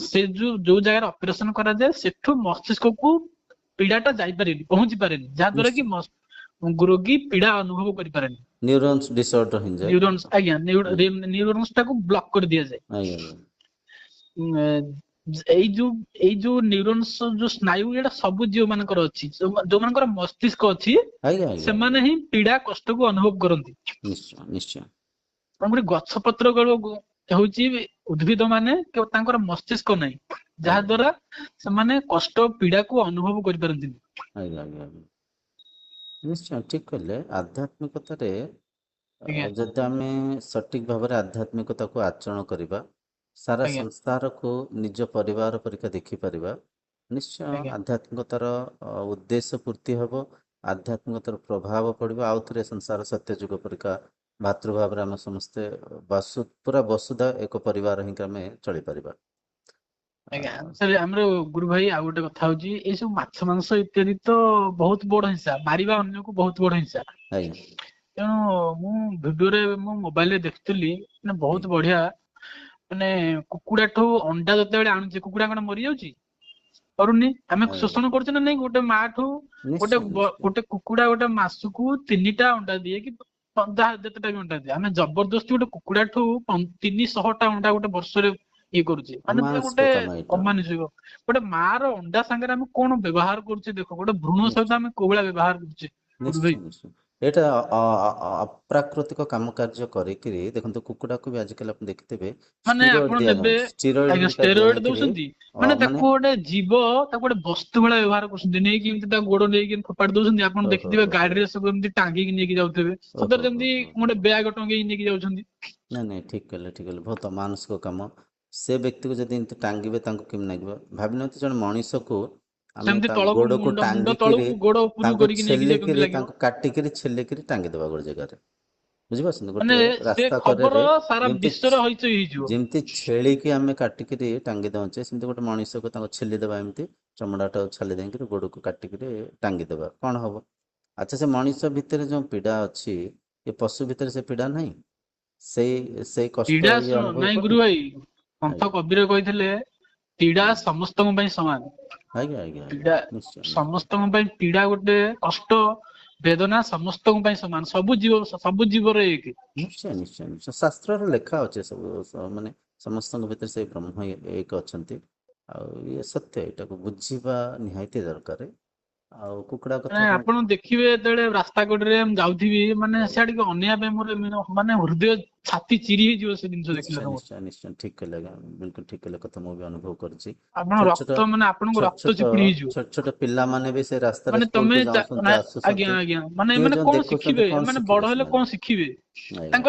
Speaker 2: ସେ ଯୋଉ ଜାଗାରେ ଅପରେସନ କରାଯାଏ ସେଠୁ ମସ୍ତିଷ୍କକୁ ପୀଡା ଟା ଯାଇପାରେନି, ପହଞ୍ଚି ପାରେନି, ଯାହା ଦ୍ୱାରା କି
Speaker 1: ନିଶ୍ଚୟ।
Speaker 2: ରୋଗୀ ପୀଡା ଅନୁଭବ କରିପାରେନି।
Speaker 1: ନ୍ୟୁରୋନ୍ସ ଡିସଅର୍ଡର ହେଇଯାଏ।
Speaker 2: ନ୍ୟୁରୋନ୍ସ, ଆଜ୍ଞା
Speaker 1: ଆଜ୍ଞା
Speaker 2: ନ୍ୟୁରୋନ୍ସ ଟାକୁ ବ୍ଲକ କରି ଦିଆଯାଏ।
Speaker 1: ଆଜ୍ଞା ଆଜ୍ଞା
Speaker 2: ଏଇ ଯୋଉ ନ୍ୟୁରୋନ୍ସ ଯୋଉ ସ୍ନାୟୁ, ଏଇଟା ସବୁ ଜୀବ ମାନଙ୍କର ଅଛି, ଯୋଉମାନଙ୍କର ମସ୍ତିଷ୍କ ଅଛି,
Speaker 1: ଆଜ୍ଞା ଆଜ୍ଞା ଆଜ୍ଞା।
Speaker 2: ସେମାନେ ହିଁ ପୀଡା କଷ୍ଟକୁ ଅନୁଭବ କରନ୍ତି।
Speaker 1: ନିଶ୍ଚୟ ନିଶ୍ଚୟ।
Speaker 2: ତେଣୁକରି ଗଛ ପତ୍ର ହଉଛି ଉଦ୍ଭିଦ ମାନେ ତାଙ୍କର ମସ୍ତିଷ୍କ ନାହିଁ, ଯାହା
Speaker 1: ଆଜ୍ଞା
Speaker 2: ଦ୍ୱାରା ସେମାନେ କଷ୍ଟ ପୀଡାକୁ ଅନୁଭବ କରିପାରନ୍ତିନି।
Speaker 1: ଆଜ୍ଞା ଆଜ୍ଞା ଆଜ୍ଞା। ନିଶ୍ଚୟ ଠିକ କହିଲେ। ଆଧ୍ୟାତ୍ମିକତାରେ
Speaker 2: ଆଜ୍ଞା
Speaker 1: ଯଦି ଆମେ ସଠିକ ଭାବରେ ଆଧ୍ୟାତ୍ମିକତାକୁ ଆଚରଣ କରିବା, ସାରା
Speaker 2: ଆଜ୍ଞା
Speaker 1: ସଂସାରକୁ ନିଜ ପରିବାର ପରିକା ଦେଖିପାରିବା, ନିଶ୍ଚୟ
Speaker 2: ଆଜ୍ଞା
Speaker 1: ଆଧ୍ୟାତ୍ମିକତାର ଉଦ୍ଦେଶ୍ୟ ପୂର୍ତ୍ତି ହେବ, ଆଧ୍ୟାତ୍ମିକତାର ପ୍ରଭାବ ପଡ଼ିବ, ଆଉ ଥରେ ସଂସାର ସତ୍ୟଯୁଗ ପରିକା ଭାତୃଭାବରେ ଆମେ ସମସ୍ତେ ପୁରା ବସୁଧା ଏକ ପରିବାର ହେଇକି ଆମେ ଚଳିପାରିବା।
Speaker 2: ଆଜ୍ଞା ସାର୍, ଆମର ଗୁରୁ ଭାଇ ଆଉ ଗୋଟେ କଥା ହଉଛି, ଏଇ ସବୁ ମାଛ ମାଂସ ଇତ୍ୟାଦି ତ ବହୁତ ବଡ ହିଂସା, ମାରିବା ଅନ୍ୟକୁ ବହୁତ ବଡ ହିଂସା।
Speaker 1: ଆଜ୍ଞା
Speaker 2: ତେଣୁ ମୁଁ ଭିଡିଓରେ, ମୁଁ ମୋବାଇଲରେ ଦେଖିଥିଲି, ମାନେ ବହୁତ
Speaker 1: ଆଜ୍ଞା
Speaker 2: ବଢିଆ, ମାନେ କୁକୁଡା ଠୁ ଅଣ୍ଡା ଯେତେବେଳେ ଆଣୁଛେ, କୁକୁଡା କଣ ମରିଯାଉଛି? କରୁନି। ଆମେ
Speaker 1: ଆଜ୍ଞା
Speaker 2: ଶୋଷଣ କରୁଛେ ନା ନାଇଁ? ଗୋଟେ ମା ଠୁ ଗୋଟେ
Speaker 1: ନିଶ୍ଚୟ ନିଶ୍ଚୟ
Speaker 2: ଗୋଟେ କୁକୁଡା ଗୋଟେ ମାସକୁ 3ଟା ଅଣ୍ଡା ଦିଏ, କି ଯାହା ଯେତେଟା ବି ଅଣ୍ଡା ଦିଏ, ଆମେ ଜବରଦସ୍ତି ଗୋଟେ କୁକୁଡା ଠୁ 300ଟା ଅଣ୍ଡା ଗୋଟେ ବର୍ଷରେ ଇଏ କରୁଛେ, ମାନେ ପୁରା ଗୋଟେ
Speaker 1: ଅମାନସିକ କାମ ଏଇଟା।
Speaker 2: ଅମାନୁଷିକ। ଗୋଟେ ମା ର ଅଣ୍ଡା ସାଙ୍ଗରେ ଆମେ କଣ ବ୍ୟବହାର କରୁଛେ ଦେଖ, ଗୋଟେ ଭ୍ରୂଣ ସହିତ
Speaker 1: ନିଶ୍ଚୟ
Speaker 2: ଆମେ କୋଉ ଭଳିଆ ବ୍ୟବହାର କରୁଛେ। ଗୁରୁ ଭାଇ,
Speaker 1: ନିଶ୍ଚୟ ନିଶ୍ଚୟ। ଏଇଟା ଅପ୍ରାକୃତିକ କାମ କାର୍ଯ୍ୟ କରିକିରି, ଦେଖନ୍ତୁ କୁକୁଡ଼ାକୁ ବି ଆଜିକାଲି ଆପଣ ଦେଖିଥିବେ
Speaker 2: ମାନେ
Speaker 1: ଷ୍ଟିରଏଡ୍
Speaker 2: ଆପଣ ଦେବେ,
Speaker 1: ଦିଆଯାଉଛି, ଷ୍ଟିରଏଡ୍
Speaker 2: ଆଜ୍ଞା
Speaker 1: ହେରିକା ଦିଆ
Speaker 2: ଷ୍ଟେରଏଡ
Speaker 1: ହେଇକିରି
Speaker 2: ଦଉଛନ୍ତି, ମାନେ ତାକୁ ଗୋଟେ ଜୀବ, ତାକୁ ଗୋଟେ ବସ୍ତୁ ଭଳିଆ ବ୍ୟବହାର କରୁଛନ୍ତି, ନେଇକି ଏମିତି ତା ଗୋଡ ନେଇକି ଫୋପାଡି ଦଉଛନ୍ତି। ଆପଣ
Speaker 1: ଓହୋ
Speaker 2: ଦେଖିଥିବେ
Speaker 1: ହୋ ହୋ
Speaker 2: ଗାଡିରେ ସବୁ ଏମିତି ଟାଙ୍ଗିକି ନେଇକି ଯାଉଥିବେ,
Speaker 1: ଓହୋ
Speaker 2: ସତରେ
Speaker 1: ହୋ
Speaker 2: ଯେମିତି
Speaker 1: ହୋ ହୋ
Speaker 2: ଗୋଟେ
Speaker 1: ହୋ।
Speaker 2: ବ୍ୟାଗ ଟଙ୍ଗେଇକି ନେଇକି ଯାଉଛନ୍ତି।
Speaker 1: ନାଇଁ ନାଇଁ ଠିକ କହିଲେ ଠିକ କହିଲେ, ବହୁତ ଅମାନୁଷିକ କାମ। ସେ ବ୍ୟକ୍ତିକୁ ଯଦି ଏମିତି ଟାଙ୍ଗିବେ, ତାଙ୍କୁ କେମିତି ଲାଗିବ? ଭାବିନିଅନ୍ତୁ ଜଣେ ମଣିଷକୁ ଆମେ
Speaker 2: ସେମିତି
Speaker 1: ତା
Speaker 2: ତଳକୁ
Speaker 1: ଗୋଡକୁ
Speaker 2: ମୁଣ୍ଡ
Speaker 1: ଟାଙ୍ଗିକିରି,
Speaker 2: ତଳକୁ ଗୋଡ ଉପରକୁ
Speaker 1: ତାଙ୍କୁ
Speaker 2: କରିକି ନେଇକି ଯିବେ, କେମିତି
Speaker 1: ଛେଲିକିରି,
Speaker 2: ଲାଗିବ?
Speaker 1: ତାଙ୍କୁ କାଟିକିରି ଛେଲିକିରି ଟାଙ୍ଗିଦବା ଗୋଟେ ଜାଗାରେ। ବୁଝିପାରୁଛନ୍ତି?
Speaker 2: ମାନେ
Speaker 1: ଗୋଟେ
Speaker 2: ସେ
Speaker 1: ରାସ୍ତା
Speaker 2: ଖବର
Speaker 1: କରେରେ
Speaker 2: ସାରା
Speaker 1: ଯେମିତି
Speaker 2: ବିଶ୍ଵରେ ହଇଚଇ ହେଇଯିବ।
Speaker 1: ଯେମିତି ଛେଳିକି ଆମେ କାଟିକିରି ଟାଙ୍ଗି ଦଉଛେ, ସେମିତି ଗୋଟେ ମଣିଷକୁ ତାଙ୍କୁ ଛେଲିଦବା, ଏମିତି ଚମଡ଼ାଟାକୁ ଛାଲି ଦେଇକିରି ଗୋଡକୁ କାଟିକିରି ଟାଙ୍ଗିଦବା, କଣ ହବ? ଆଚ୍ଛା, ସେ ମଣିଷ ଭିତରେ ଯୋଉ ପୀଡା ଅଛି, ଏ ପଶୁ ଭିତରେ ସେ ପୀଡା ନାହିଁ? ସେଇ ସେଇ କଷ୍ଟ
Speaker 2: ପୀଡା
Speaker 1: ଇଏ ଅନୁଭବ
Speaker 2: ନାଇଁ ଗୁରୁ
Speaker 1: କରୁନି?
Speaker 2: ଭାଇ, ସନ୍ଥ
Speaker 1: ଆଜ୍ଞା
Speaker 2: କବୀର କହିଥିଲେ, ପୀଡା
Speaker 1: ହୁଁ।
Speaker 2: ସମସ୍ତଙ୍କ ପାଇଁ ସମାନ।
Speaker 1: ଆଜ୍ଞା ଆଜ୍ଞା ଆଜ୍ଞା
Speaker 2: ପୀଡା
Speaker 1: ନିଶ୍ଚୟ ନିଶ୍ଚୟ
Speaker 2: ସମସ୍ତଙ୍କ ପାଇଁ, ପୀଡା ଗୋଟେ କଷ୍ଟ, ବେଦନା ସମସ୍ତଙ୍କ ପାଇଁ ସମାନ, ସବୁ ଜୀବର ଏକ।
Speaker 1: ନିଶ୍ଚୟ ନିଶ୍ଚୟ ନିଶ୍ଚୟ। ଶାସ୍ତ୍ରରେ ଲେଖା ଅଛି ସବୁ, ମାନେ ସମସ୍ତଙ୍କ ଭିତରେ ସେଇ ବ୍ରହ୍ମ ଏକ ଅଛନ୍ତି। ଆଉ ଇଏ ସତ୍ୟ, ଏଇଟାକୁ ବୁଝିବା ନିହାତି ଦରକାର। ଆଉ କୁକୁଡ଼ା
Speaker 2: ମାନେ
Speaker 1: କଥା ଆପଣ
Speaker 2: ଆପଣ ଦେଖିବେ, ଯେତେବେଳେ ରାସ୍ତା କଡରେ ମୁଁ ଯାଉଥିବି, ମାନେ ସିଆଡିକି ଅନେଇବା ପାଇଁ ମୋର ମାନେ ହୃଦୟ, ଛାତି ଚିରି ହେଇଯିବ ସେ ଜିନିଷ ଦେଖିଲେ
Speaker 1: ନିଶ୍ଚୟ
Speaker 2: ତମର।
Speaker 1: ନିଶ୍ଚୟ ନିଶ୍ଚୟ ଠିକ କହିଲେ ଆଜ୍ଞା, ବିଲକୁଲ ଠିକ କହିଲେ କଥା, ମୁଁ ବି ଅନୁଭବ କରିଛି।
Speaker 2: ଆପଣ
Speaker 1: ଛୋଟ ଛୋଟ
Speaker 2: ରକ୍ତ, ମାନେ ଆପଣଙ୍କୁ
Speaker 1: ଛୋଟ
Speaker 2: ରକ୍ତ
Speaker 1: ଛୋଟ
Speaker 2: ଚିପୁଡି ହେଇଯିବ।
Speaker 1: ଛୋଟ ଛୋଟ ପିଲାମାନେ ବି ସେ ରାସ୍ତାରେ
Speaker 2: ମାନେ ତମେ
Speaker 1: ସ୍କୁଲକୁ ଯାଉଛନ୍ତି,
Speaker 2: ଆଜ୍ଞା
Speaker 1: ଆସୁଛନ୍ତି,
Speaker 2: ଆଜ୍ଞା, ମାନେ
Speaker 1: କିଏ
Speaker 2: ମାନେ
Speaker 1: ଯୋଉ
Speaker 2: କଣ
Speaker 1: ଦେଖୁଛନ୍ତି
Speaker 2: ଶିଖିବେ,
Speaker 1: କଣ
Speaker 2: ମାନେ ବଡ
Speaker 1: ଶିଖିବେ
Speaker 2: ହେଲେ
Speaker 1: ସେମାନେ?
Speaker 2: କଣ ଶିଖିବେ?
Speaker 1: ଆଜ୍ଞା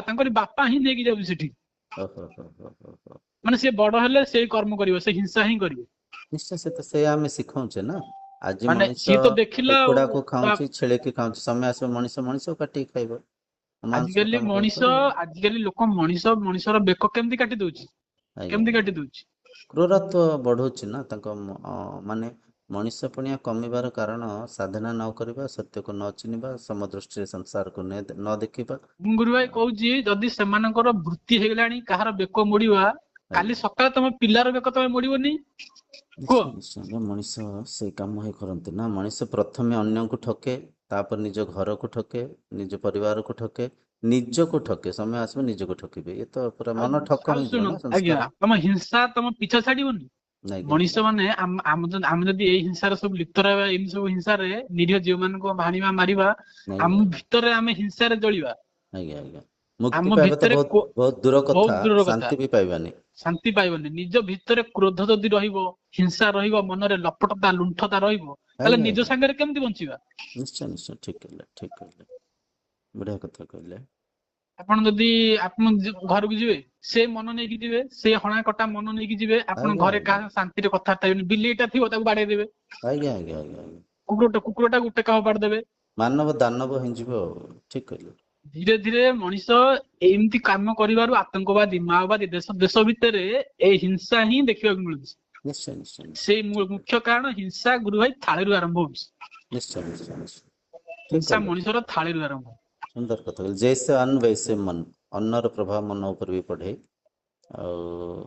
Speaker 2: ତାଙ୍କରି ବାପା ହିଁ ନେଇକି ଯାଉଛି ସେଠି।
Speaker 1: ଓହୋ ହୋ ହୋ ହୋ ହୋ।
Speaker 2: ମାନେ ସେ ବଡ ହେଲେ ସେଇ କର୍ମ କରିବ, ସେ ହିଂସା ହିଁ କରିବ।
Speaker 1: ନିଶ୍ଚୟ ସେ ତ ସେଇଆ ଆମେ ଶିଖଉଛେ ନା। ଆଜି
Speaker 2: ମାନେ
Speaker 1: ମଣିଷ
Speaker 2: ସିଏ ତ ଦେଖିଲା ଆଉ
Speaker 1: କୁକୁଡ଼ାକୁ
Speaker 2: ତା
Speaker 1: ଖାଉଛି, ଛେଳିକି ଖାଉଛି, ସମୟ ଆସିବ ମଣିଷ ମଣିଷକୁ କାଟିକି ଖାଇବ। ଅମାନୁଷିକ
Speaker 2: ଆଜିକାଲି
Speaker 1: କାମ କେବେ
Speaker 2: ମଣିଷ,
Speaker 1: କରିବନି।
Speaker 2: ଆଜିକାଲି ଲୋକ ମଣିଷର ବେକ କେମିତି କାଟି ଦଉଛି,
Speaker 1: ଆଜ୍ଞା
Speaker 2: କେମିତି
Speaker 1: ଆଜ୍ଞା।
Speaker 2: କାଟି ଦଉଛି।
Speaker 1: କ୍ରୂରତ୍ୱ ବଢୁଛି ନା ତାଙ୍କ ମାନେ ମଣିଷ ପଣିଆ କମିବାର କାରଣ ସାଧନା ନ କରିବା, ସତ୍ୟକୁ ନ ଚିହ୍ନିବା, ସମଦୃଷ୍ଟିରେ ସଂସାରକୁ ନ ଦେଖିବା।
Speaker 2: ଗୁରୁ ଭାଇ କହୁଛି ଯଦି ସେମାନଙ୍କର ବୃତ୍ତି ହେଇଗଲାଣି କାହାର ବେକ ମୋଡିବା,
Speaker 1: ଆଜ୍ଞା।
Speaker 2: କାଲି ସକାଳେ ତମ ପିଲାର ବେକ ତମେ ମୋଡିବନି। କୁହ।
Speaker 1: ନିଶ୍ଚୟ ନିଶ୍ଚୟ ମଣିଷ ସେଇ କାମ ହିଁ କରନ୍ତି ନା। ମଣିଷ ପ୍ରଥମେ ଅନ୍ୟକୁ ଠକେ, ତାପରେ ନିଜ ଘରକୁ ଠକେ, ନିଜ ପରିବାରକୁ ଠକେ, ନିଜକୁ ଠକେ, ସମୟ ଆସିବ ନିଜକୁ ଠକିବେ। ଏ ତ ପୁରା
Speaker 2: ଆଉ
Speaker 1: ମନ ଠକ
Speaker 2: ଆଉ
Speaker 1: ହେଇଯିବ
Speaker 2: ଶୁଣ
Speaker 1: ନା
Speaker 2: ଆଜ୍ଞା,
Speaker 1: ସଂସ୍କାର।
Speaker 2: ତମ ହିଂସା ତମ ପିଛା ଛାଡିବନି।
Speaker 1: ଆଜ୍ଞା ଆଜ୍ଞା
Speaker 2: ମଣିଷ ମାନେ ଆମେ ଯଦି ଏଇ ହିଂସାରେ ସବୁ ଲିପ୍ତ ରହିବା, ଏମିତି ସବୁ ହିଂସାରେ ନିରୀହ ଜୀବ ମାନଙ୍କୁ ହାଣିବା ମାରିବା,
Speaker 1: ଆଜ୍ଞା
Speaker 2: ଆମ
Speaker 1: ଆଜ୍ଞା
Speaker 2: ଭିତରେ ଆମେ ହିଂସାରେ ଜଳିବା,
Speaker 1: ଆଜ୍ଞା ଆଜ୍ଞା। ମୁକ୍ତି
Speaker 2: ଆମ
Speaker 1: ପାଇବା ତ
Speaker 2: ଭିତରେ
Speaker 1: ବହୁତ ବହୁତ ଦୂର
Speaker 2: ବହୁତ
Speaker 1: କଥା,
Speaker 2: ଦୂରର କଥା,
Speaker 1: ଶାନ୍ତି ବି ପାଇବାନି।
Speaker 2: ଶାନ୍ତି ପାଇବନି। ନିଜ ଭିତରେ କ୍ରୋଧ ଯଦି ରହିବ, ହିଂସା ରହିବ, ମନରେ ଲପଟତା ଲୁଣ୍ଠତା ରହିବ, ତାହେଲେ
Speaker 1: ଆଜ୍ଞା
Speaker 2: ନିଜ
Speaker 1: ଆଜ୍ଞା
Speaker 2: ସାଙ୍ଗରେ କେମିତି ବଞ୍ଚିବା।
Speaker 1: ନିଶ୍ଚୟ ନିଶ୍ଚୟ ଠିକ କହିଲେ, ଠିକ କହିଲେ, ବଢିଆ କଥା କହିଲେ।
Speaker 2: ଆପଣ ଯଦି ଆପଣ ଘରକୁ ଯିବେ, ସେ ମନ ନେଇକି ଯିବେ, ସେ ହଣା କଟା ମନ ନେଇକି ଯିବେ, ଆପଣ
Speaker 1: ଆଜ୍ଞା
Speaker 2: ଘରେ
Speaker 1: ଆଜ୍ଞା
Speaker 2: କାହା ଶାନ୍ତିରେ କଥାବାର୍ତ୍ତା ହେବେନି। ବିଲେଇଟା ଥିବ ତାକୁ ବାଡେଇ ଦେବେ,
Speaker 1: ଆଜ୍ଞା ଆଜ୍ଞା ଆଜ୍ଞା ଆଜ୍ଞା।
Speaker 2: କୁକୁରଟା ଗୋଟେ କାହାକୁ ଦେବେ।
Speaker 1: ମାନବ ଦାନବ ହେଇଯିବ ଆଉ, ଠିକ କହିଲେ।
Speaker 2: ଧୀରେ ଧୀରେ ମଣିଷ ଏମିତି କାମ କରିବାରୁ ଆତଙ୍କବାଦୀ, ମାଓବାଦୀ ଦେଶ ଦେଶ ଭିତରେ ଏଇ ହିଂସା ହିଁ ଦେଖିବାକୁ ମିଳୁଛି।
Speaker 1: ନିଶ୍ଚୟ ନିଶ୍ଚୟ ନିଶ୍ଚୟ
Speaker 2: ସେଇ
Speaker 1: ଠିକ କହିଲେ।
Speaker 2: ମୁଖ୍ୟ କାରଣ ହିଂସା ଗୁରୁ ଭାଇ ଥାଳିରୁ ଆରମ୍ଭ ହଉଛି।
Speaker 1: ନିଶ୍ଚୟ ନିଶ୍ଚୟ ନିଶ୍ଚୟ ଠିକ
Speaker 2: ହିଂସା
Speaker 1: କହିଲେ, ଠିକ
Speaker 2: ମଣିଷର
Speaker 1: କହିଲେ।
Speaker 2: ଥାଳିରୁ ଆରମ୍ଭ।
Speaker 1: ସୁନ୍ଦର କଥା କହିଲେ। ଜୈସେ ଅନ୍ନ ବୈସେ ମନ, ଅନ୍ନର ପ୍ରଭାବ ମନ ଉପରେ ବି ପଡ଼େ। ଆଉ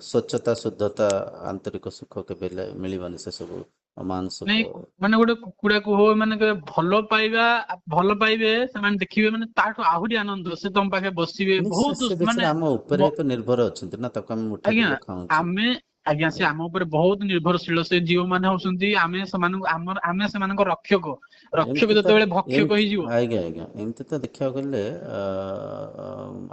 Speaker 1: ସ୍ୱଚ୍ଛତା, ଶୁଦ୍ଧତା, ଆନ୍ତରିକ ସୁଖ କେବେ ମିଳିବନି ସେ ସବୁ
Speaker 2: ନାଇଁ
Speaker 1: ଅମାନସିକ।
Speaker 2: ମାନେ ଗୋଟେ କୁକୁଡ଼ାକୁ ହଉ, ମାନେ ଭଲ ପାଇବା, ଭଲ ପାଇବେ ସେମାନେ ଦେଖିବେ, ମାନେ ତାଠୁ ଆହୁରି ଆନନ୍ଦ ସେ ତମ ପାଖେ ବସିବେ
Speaker 1: ନିଶ୍ଚୟ
Speaker 2: ବହୁତ
Speaker 1: ସେ ବେଚାରା
Speaker 2: ମାନେ
Speaker 1: ଆମ ଉପରେ ତ ନିର୍ଭର ଅଛନ୍ତି ନା, ତାକୁ ଆମେ ମୁଠା
Speaker 2: ଆଜ୍ଞା
Speaker 1: ଦେଲେ ଖାଉଛୁ।
Speaker 2: ଆମେ ଆଜ୍ଞା ସେ ଆମ ଉପରେ ବହୁତ ନିର୍ଭରଶୀଳ। ସେ ଯୋଉ ମାନେ ହଉଛନ୍ତି, ଆମେ ସେମାନଙ୍କୁ ଆମେ ସେମାନଙ୍କ ରକ୍ଷକ। ରକ୍ଷକ
Speaker 1: ଏମିତି ତ
Speaker 2: ଯେତେବେଳେ ଭକ୍ଷକ
Speaker 1: ଏମିତି
Speaker 2: ହେଇଯିବ।
Speaker 1: ଆଜ୍ଞା ଆଜ୍ଞା ଏମିତି ତ ଦେଖିବାକୁ ଗଲେ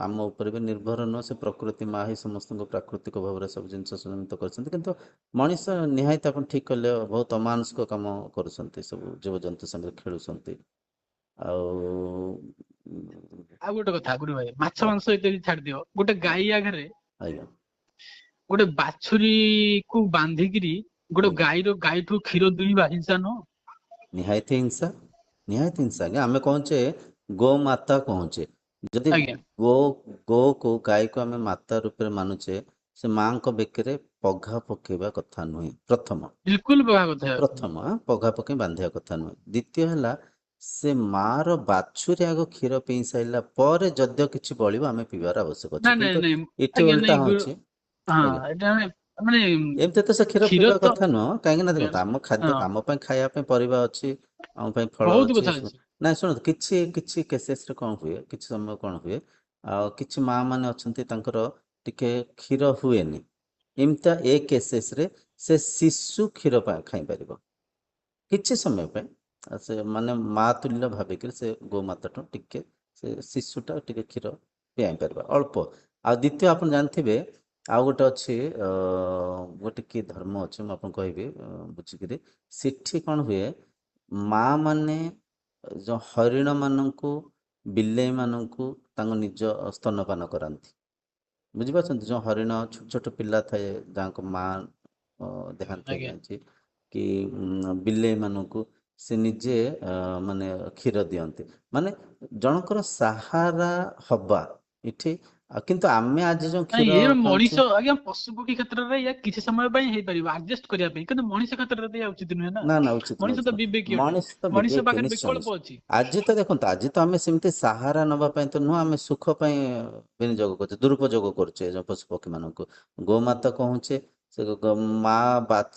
Speaker 1: ଆମ ଉପରେ ବି ନିର୍ଭର ନୁହଁ, ସେ ପ୍ରକୃତି ମା ହିଁ ସମସ୍ତଙ୍କୁ ପ୍ରାକୃତିକ ଭାବରେ ସବୁ ଜିନିଷ ସଂଯମିତ କରିଛନ୍ତି। କିନ୍ତୁ ମଣିଷ ନିହାତି ଆପଣ ଠିକ କହିଲେ, ବହୁତ ଅମାନୁଷିକ କାମ କରୁଛନ୍ତି, ସବୁ ଜୀବଜନ୍ତୁ ସାଙ୍ଗରେ ଖେଳୁଛନ୍ତି। ଆଉ
Speaker 2: ଆଉ ଗୋଟେ କଥା ଗୁରୁ ଭାଇ, ମାଛ ମାଂସ ଏତେ ବି ଛାଡିଦିଅ, ଗୋଟେ ଗାଈ ଆଗରେ
Speaker 1: ଆଜ୍ଞା
Speaker 2: ଗୋଟେ ବାଛୁରୀ କୁ ବାନ୍ଧିକିରି ଗୋଟେ
Speaker 1: ଆଜ୍ଞା
Speaker 2: ଗାଈଠୁ କ୍ଷୀର ଦୁହିଁବା ହିଂସା ନୁହଁ?
Speaker 1: ନିହାତି ହିଂସା, ନିହାତି ହିଂସା। ଆଜ୍ଞା ଆମେ କହୁଛେ ଗୋମାତା କହୁଛେ, ଯଦି
Speaker 2: ଆଜ୍ଞା
Speaker 1: ଗୋକୁ, ଗାଈକୁ ଆମେ ମାତା ରୂପରେ ମାନୁଛେ, ସେ ମାଙ୍କ ବେକରେ ପଘା ପକେଇବା କଥା ନୁହେଁ ପ୍ରଥମ।
Speaker 2: ବିଲକୁଲ କହିବା କଥା।
Speaker 1: ପ୍ରଥମ ପଘା ପକେଇ ବାନ୍ଧିବା କଥା ନୁହେଁ। ଦ୍ଵିତୀୟ ହେଲା, ସେ ମା ର ବାଛୁରୀ ଆଗ କ୍ଷୀର ପିଇ ସାରିଲା ପରେ ଯଦିଓ କିଛି ବଳିବ ଆମେ ପିଇବାର ଆବଶ୍ୟକ ଅଛି।
Speaker 2: ନାଇଁ ନାଇଁ
Speaker 1: କିନ୍ତୁ
Speaker 2: ନାଇଁ
Speaker 1: ଏଠି
Speaker 2: ଆଜ୍ଞା ନାଇଁ
Speaker 1: ଓଲଟା
Speaker 2: ଗୁରୁ
Speaker 1: ହଉଛି।
Speaker 2: ହଁ
Speaker 1: ଆଜ୍ଞା
Speaker 2: ଏଟା ମାନେ
Speaker 1: ଏମିତି ତ ସେ କ୍ଷୀର ପିଇବା
Speaker 2: ତ
Speaker 1: କଥା ନୁହଁ। କାହିଁକି ନା ଦେଖନ୍ତୁ, ଆମ ଖାଦ୍ୟ,
Speaker 2: ହଁ
Speaker 1: ଆମ ପାଇଁ ଖାଇବା ପାଇଁ ପରିବା ଅଛି, ଆମ ପାଇଁ ଫଳ
Speaker 2: ବହୁତ
Speaker 1: ଅଛି।
Speaker 2: କଥା ଅଛି।
Speaker 1: ନାଇଁ ଶୁଣନ୍ତୁ, କିଛି କିଛି କେସେସରେ କଣ ହୁଏ, କିଛି ସମୟ କଣ ହୁଏ, ଆଉ କିଛି ମା ମାନେ ଅଛନ୍ତି ତାଙ୍କର ଟିକେ କ୍ଷୀର ହୁଏନି। ଏମିତିଆ ଏ କେସେସ ରେ ସେ ଶିଶୁ କ୍ଷୀର ଖାଇପାରିବ କିଛି ସମୟ ପାଇଁ। ସେ ମାନେ ମା ତୁଲ୍ୟ ଭାବିକିରି ସେ ଗୋମାତାଠୁ ଟିକେ, ସେ ଶିଶୁଟା ଟିକେ କ୍ଷୀର ପିଆଇ ପାରିବା ଅଳ୍ପ। ଆଉ ଦ୍ଵିତୀୟ ଆପଣ ଜାଣିଥିବେ, ଆଉ ଗୋଟେ ଅଛି ଗୋଟେ କି ଧର୍ମ ଅଛି, ମୁଁ ଆପଣଙ୍କୁ କହିବି ବୁଝିକିରି। ସେଠି କଣ ହୁଏ, ମା ମାନେ ଯୋଉ ହରିଣ ମାନଙ୍କୁ, ବିଲେଇ ମାନଙ୍କୁ ତାଙ୍କ ନିଜ ସ୍ତନପାନ କରାନ୍ତି। ବୁଝିପାରୁଛନ୍ତି, ଯୋଉ ହରିଣ ଛୋଟ ଛୋଟ ପିଲା ଥାଏ, ଯାହାଙ୍କ ମା ଦେହାନ୍ତ
Speaker 2: ଆଜ୍ଞା
Speaker 1: ହେଇଯାଇଛି, କି ବିଲେଇ ମାନଙ୍କୁ ସେ ନିଜେ ମାନେ କ୍ଷୀର ଦିଅନ୍ତି। ମାନେ ଜଣଙ୍କର ସାହାରା ହବା ଏଠି। ଆଉ କିନ୍ତୁ ଆମେ ଆଜି ଯୋଉ
Speaker 2: ନାଇଁ
Speaker 1: କ୍ଷୀର
Speaker 2: ଇଏ
Speaker 1: ଖାଉଛେ,
Speaker 2: ମଣିଷ ଆଜ୍ଞା ପଶୁ ପକ୍ଷୀ କ୍ଷେତ୍ରରେ ଇଏ କିଛି ସମୟ ପାଇଁ ହେଇପାରିବ ଆଡଜଷ୍ଟ କରିବା ପାଇଁ, କିନ୍ତୁ ମଣିଷ କ୍ଷେତ୍ରରେ ତ ଉଚିତ ନୁହେଁ ନା।
Speaker 1: ନା ଉଚିତ ନୁହଁ,
Speaker 2: ମଣିଷ
Speaker 1: ଉଚିତ
Speaker 2: ତ ବିବେକୀ
Speaker 1: ନୁହଁ।
Speaker 2: ଅଟେ,
Speaker 1: ମଣିଷ ତ
Speaker 2: ମଣିଷ
Speaker 1: ବିବେକୀ,
Speaker 2: ପାଖରେ
Speaker 1: ନିଶ୍ଚୟ ନିଶ୍ଚୟ।
Speaker 2: ବିକଳ୍ପ ଅଛି।
Speaker 1: ଆଜି ତ ଦେଖନ୍ତୁ, ଆଜି ତ ଆମେ ସେମିତି ସାହାରା ନବା ପାଇଁ ତ ନୁହଁ, ଆମେ ସୁଖ ପାଇଁ ବିନିଯୋଗ କରୁଛେ, ଦୁରୁପଯୋଗ କରୁଛେ ଯୋଉ ପଶୁ ପକ୍ଷୀ ମାନଙ୍କୁ। ଗୋମାତା କହୁଛେ, ସେ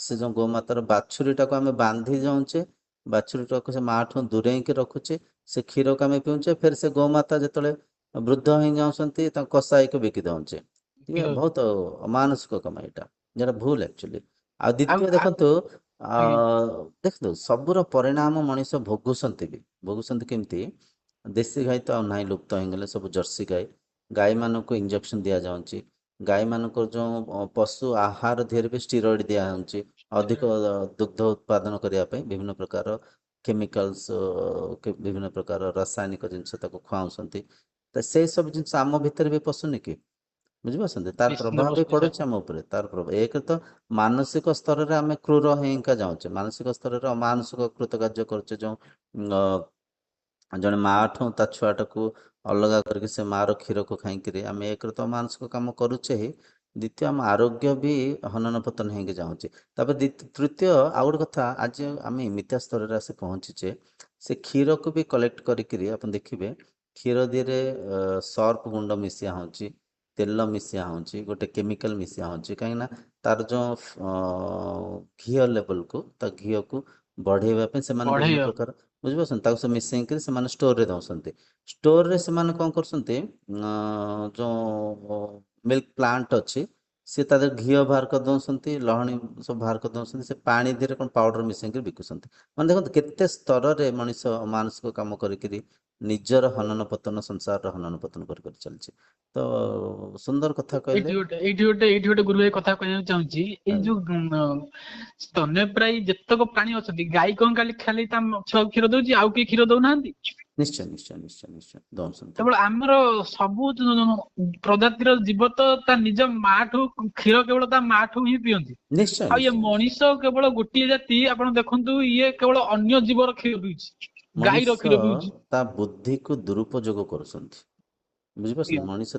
Speaker 1: ସେ ଯୋଉ ଗୋମାତାର ବାଛୁରୀ ଟାକୁ ଆମେ ବାନ୍ଧି ଯାଉଛେ, ବାଛୁରୀଟାକୁ ସେ ମା ଠୁ ଦୂରେଇକି ରଖୁଛେ, ସେ କ୍ଷୀରକୁ ଆମେ ପିଉଛେ, ଫେର ସେ ଗୋମାତା ଯେତେବେଳେ ବୃଦ୍ଧ ହେଇଯାଉଛନ୍ତି, ତାଙ୍କୁ କସାଇକି ବିକି ଦଉଛେ। ଟିକେ ବହୁତ ଅମାନୁଷିକ କାମ ଏଇଟା, ଯେଟା ଭୁଲ ଆକ୍ଚୁଆଲି। ଆଉ ଦ୍ଵିତୀୟ ଦେଖନ୍ତୁ,
Speaker 2: ଆଜ୍ଞା
Speaker 1: ଦେଖନ୍ତୁ ସବୁର ପରିଣାମ ମଣିଷ ଭୋଗୁଛନ୍ତି ବି। ଭୋଗୁଛନ୍ତି କେମିତି, ଦେଶୀ ଗାଈ ତ ଆଉ ନାହିଁ, ଲୁପ୍ତ ହେଇଗଲେ ସବୁ ଜର୍ସି ଗାଈ। ଗାଈମାନଙ୍କୁ ଇଞ୍ଜେକ୍ସନ ଦିଆଯାଉଛି। ଗାଈ ମାନଙ୍କର ଯୋଉ ପଶୁ ଆହାର ଦେହରେ ବି ଷ୍ଟିରଏଡ ଦିଆଯାଉଛି, ଅଧିକ ଦୁଗ୍ଧ ଉତ୍ପାଦନ କରିବା ପାଇଁ ବିଭିନ୍ନ ପ୍ରକାର କେମିକାଲ୍ସ, ବିଭିନ୍ନ ପ୍ରକାର ରାସାୟନିକ ଜିନିଷ ତାକୁ ଖୁଆଉଛନ୍ତି। ତ ସେଇ ସବୁ ଜିନିଷ ଆମ ଭିତରେ ବି ପଶୁନି କି? ବୁଝିପାରୁଛନ୍ତି ତାର
Speaker 2: ନିଶ୍ଚିନ୍ତ
Speaker 1: ପ୍ରଭାବ ବି
Speaker 2: ବସ୍ତୁ ସାର୍।
Speaker 1: ପଡୁଛି ଆମ ଉପରେ। ତାର ପ୍ରଭାବ ଏକ ତ ମାନସିକ ସ୍ତରରେ ଆମେ କ୍ରୂର ହେଇକା ଯାଉଛେ, ମାନସିକ ସ୍ତରରେ ଅମାନସିକ କୃତକାର୍ଯ୍ୟ କରୁଛେ। ଜଣେ ମାଠୁ ତା ଛୁଆଟାକୁ ଅଲଗା କରିକି ସେ ମାର କ୍ଷୀରକୁ ଖାଇକିରି ଆମେ ଏକରେ ତ ମାନସିକ କାମ କରୁଛେ ହିଁ, ଦ୍ୱିତୀୟ ଆମ ଆରୋଗ୍ୟ ବି ହନନ ପତନ ହେଇକି ଯାଉଛି। ତାପରେ ତୃତୀୟ ଆଉ ଗୋଟେ କଥା, ଆଜି ଆମେ ଏମିତିଆ ସ୍ତରରେ ଆସି ପହଞ୍ଚିଛେ, ସେ କ୍ଷୀରକୁ ବି କଲେକ୍ଟ କରିକିରି ଆପଣ ଦେଖିବେ କ୍ଷୀର ଦିହରେ ସର୍ପ ଗୁଣ୍ଡ ମିଶିଆ ହେଉଛି, ତେଲ ମିଶିଆ ହେଉଛି, ଗୋଟେ କେମିକାଲ ମିଶିଆ ହେଉଛି, କାହିଁକିନା ତାର ଯେଉଁ ଘିଅ ଲେବଲକୁ, ତା ଘିଅକୁ ବଢ଼େଇବା ପାଇଁ ସେମାନେ ବିଭିନ୍ନ
Speaker 2: ବଢେଇବାକୁ
Speaker 1: ପ୍ରକାର, ବୁଝିପାରୁଛନ୍ତି, ତାକୁ ସବୁ ମିଶେଇକିରି ସେମାନେ ଷ୍ଟୋରରେ ଦେଉଛନ୍ତି। ଷ୍ଟୋରରେ ସେମାନେ କ'ଣ କରୁଛନ୍ତି, ଯେଉଁ ମିଲ୍କ ପ୍ଲାଣ୍ଟ ଅଛି ସେ ତା ଦେହରେ ଘିଅ ବାହାର କରିଦେଉଛନ୍ତି, ଲହୁଣୀ ସବୁ ବାହାର କରିଦେଉଛନ୍ତି, ସେ ପାଣି ଦେହରେ କ'ଣ ପାଉଡ଼ର ମିଶେଇକିରି ବିକୁଛନ୍ତି। ମାନେ ଦେଖନ୍ତୁ କେତେ ସ୍ତରରେ ମଣିଷ ମାନସିକ କାମ କରିକିରି ନିଜର ହନନ ପତନ, ସଂସାରର ହନନ ପତନ କରି କରି ଚାଲିଛି। ତ ସୁନ୍ଦର କଥା କହିଲେ।
Speaker 2: ଏଇଠି ଗୋଟେ ଗୁରୁ ଭାଇ କଥା କହିବାକୁ ଚାହୁଁଛି। ଏଇ
Speaker 1: ଆଜ୍ଞା,
Speaker 2: ଯୋଉ ସ୍ତନ୍ୟପ୍ରାୟୀ ଯେତେକ ପ୍ରାଣୀ ଅଛନ୍ତି, ଗାଈ କଣ ଖାଲି ତା ଛୁଆକୁ କ୍ଷୀର ଦଉଛି, ଆଉ କେହି କ୍ଷୀର ଦଉନାହାନ୍ତି?
Speaker 1: ନିଶ୍ଚୟ ନିଶ୍ଚୟ ନିଶ୍ଚୟ ନିଶ୍ଚୟ ଦଉଛନ୍ତି।
Speaker 2: କେବଳ ଆମର ସବୁ ପ୍ରଜାତିର ଜୀବ ତ ତା ନିଜ ମା ଠୁ କ୍ଷୀର କେବଳ ତା ମା ଠୁ ହିଁ ପିଅନ୍ତି।
Speaker 1: ନିଶ୍ଚୟ
Speaker 2: ଆଉ ଇଏ
Speaker 1: ନିଶ୍ଚୟ ନିଶ୍ଚୟ
Speaker 2: ମଣିଷ କେବଳ ଗୋଟିଏ ଜାତି, ଆପଣ ଦେଖନ୍ତୁ ଇଏ କେବଳ ଅନ୍ୟ ଜୀବର କ୍ଷୀର ପିଉଛି, ଗାଈର
Speaker 1: ମଣିଷ
Speaker 2: କ୍ଷୀର ପିଉଛି।
Speaker 1: ତା ବୁଦ୍ଧିକୁ ଦୁରୁପଯୋଗ କରୁଛନ୍ତି। ବୁଝିପାରୁଛନ୍ତି,
Speaker 2: ଆଜ୍ଞା।
Speaker 1: ମଣିଷ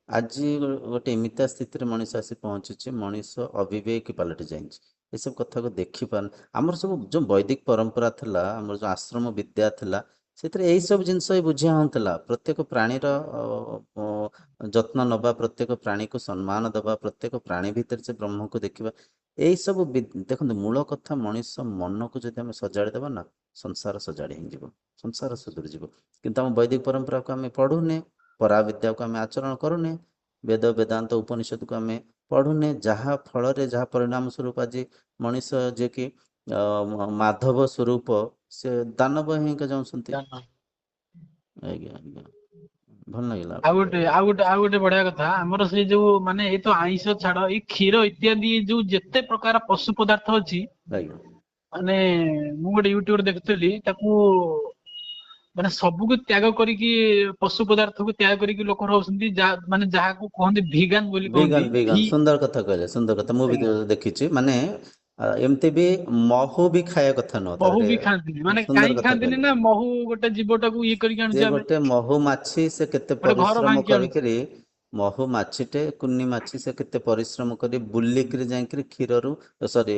Speaker 1: ଆଜି ଗୋଟେ ଏମିତିଆ ସ୍ଥିତିରେ ମଣିଷ ଆସି ପହଞ୍ଚିଛି, ମଣିଷ ଅବିବେକୀ ପାଲଟି ଯାଇଛି। ଏସବୁ କଥାକୁ ଦେଖିପାରୁନି। ଆମର ସବୁ ଯେଉଁ ବୈଦିକ ପରମ୍ପରା ଥିଲା, ଆମର ଯେଉଁ ଆଶ୍ରମ ବିଦ୍ୟା ଥିଲା, ସେଥିରେ ଏଇସବୁ ଜିନିଷ ହିଁ ବୁଝିଆ ହେଉଥିଲା। ପ୍ରତ୍ୟେକ ପ୍ରାଣୀର ଯତ୍ନ ନେବା, ପ୍ରତ୍ୟେକ ପ୍ରାଣୀକୁ ସମ୍ମାନ ଦେବା, ପ୍ରତ୍ୟେକ ପ୍ରାଣୀ ଭିତରେ ସେ ବ୍ରହ୍ମକୁ ଦେଖିବା, ଏଇସବୁ ଦେଖନ୍ତୁ ମୂଳ କଥା, ମଣିଷ ମନକୁ ଯଦି ଆମେ ସଜାଡ଼ି ଦେବା ନା, ସଂସାର ସଜାଡ଼ି ହେଇଯିବ, ସଂସାର ସୁଧୁରିଯିବ। କିନ୍ତୁ ଆମ ବୈଦିକ ପରମ୍ପରାକୁ ଆମେ ପଢ଼ୁନେ, ପରାବିଦ୍ୟାକୁ ଆମେ ଆଚରଣ କରୁନେ, ବେଦ ବେଦାନ୍ତ ଉପନିଷଦକୁ ଆମେ ପଢ଼ୁନେ, ଯାହା ଫଳରେ ଯାହା ପରିଣାମ ସ୍ୱରୂପ ଆଜି ମଣିଷ ଯିଏକି ମାଧବ ସ୍ୱରୂପ, ସେ ଦାନବ ହେଇକା ଯାଉଛନ୍ତି। ଆଜ୍ଞା ଆଜ୍ଞା, ଭଲ ଲାଗିଲା
Speaker 2: ଆଉ
Speaker 1: ଆପଣଙ୍କ
Speaker 2: ଗୋଟେ
Speaker 1: କଥା।
Speaker 2: ଆଉ ଗୋଟେ ଆଉ ଗୋଟେ ବଢିଆ କଥା, ଆମର ସେଇ ଯୋଉ ମାନେ ଏଇ ତ ଆଇଁଷ ଛାଡ, ଏଇ କ୍ଷୀର ଇତ୍ୟାଦି ଯୋଉ ଯେତେ ପ୍ରକାର ପଶୁ ପଦାର୍ଥ ଅଛି,
Speaker 1: ଆଜ୍ଞା
Speaker 2: ମାନେ ମୁଁ ଗୋଟେ ୟୁଟ୍ୟୁବରେ ଦେଖୁଥିଲି, ତାକୁ ମାନେ ସବୁକୁ ତ୍ୟାଗ କରିକି, ପଶୁ ପଦାର୍ଥକୁ ତ୍ୟାଗ କରିକି ଲୋକ ରହୁଛନ୍ତି, ମାନେ ଯାହାକୁ କହନ୍ତି ଭିଗାନ ବୋଲି କହନ୍ତି।
Speaker 1: ବିଜ୍ଞାନ ବିଜ୍ଞାନ, ସୁନ୍ଦର କଥା କହିଲେ, ସୁନ୍ଦର କଥା। ମୁଁ ବି
Speaker 2: ଆଜ୍ଞା।
Speaker 1: ଦେଖିଛି, ମାନେ ଏମିତି ବି ମହୁ ବି ଖାଇବା କଥା ନୁହଁ, ତା
Speaker 2: ମହୁ
Speaker 1: ଦେହରେ
Speaker 2: ବି ଖାଆନ୍ତିନି, ମାନେ
Speaker 1: ସୁନ୍ଦର
Speaker 2: କାହିଁକି
Speaker 1: କଥା
Speaker 2: ଖାଆନ୍ତିନି
Speaker 1: କହିଲେ।
Speaker 2: ନା, ମହୁ ଗୋଟେ ଜୀବଟାକୁ ଇଏ କରିକି
Speaker 1: ସେ
Speaker 2: ଆଣୁଛେ ଆମେ,
Speaker 1: ଗୋଟେ ମହୁମାଛି, ସେ କେତେ
Speaker 2: ଗୋଟେ ଘର
Speaker 1: ପରିଶ୍ରମ
Speaker 2: ଭାଙ୍ଗି ଆଣୁଛେ।
Speaker 1: କରିକିରି, ମହୁମାଛିଟେ କୁନି ମାଛି, ସେ କେତେ ପରିଶ୍ରମ କରି ବୁଲିକିରି ଯାଇକିରି କ୍ଷୀରରୁ, ସରି,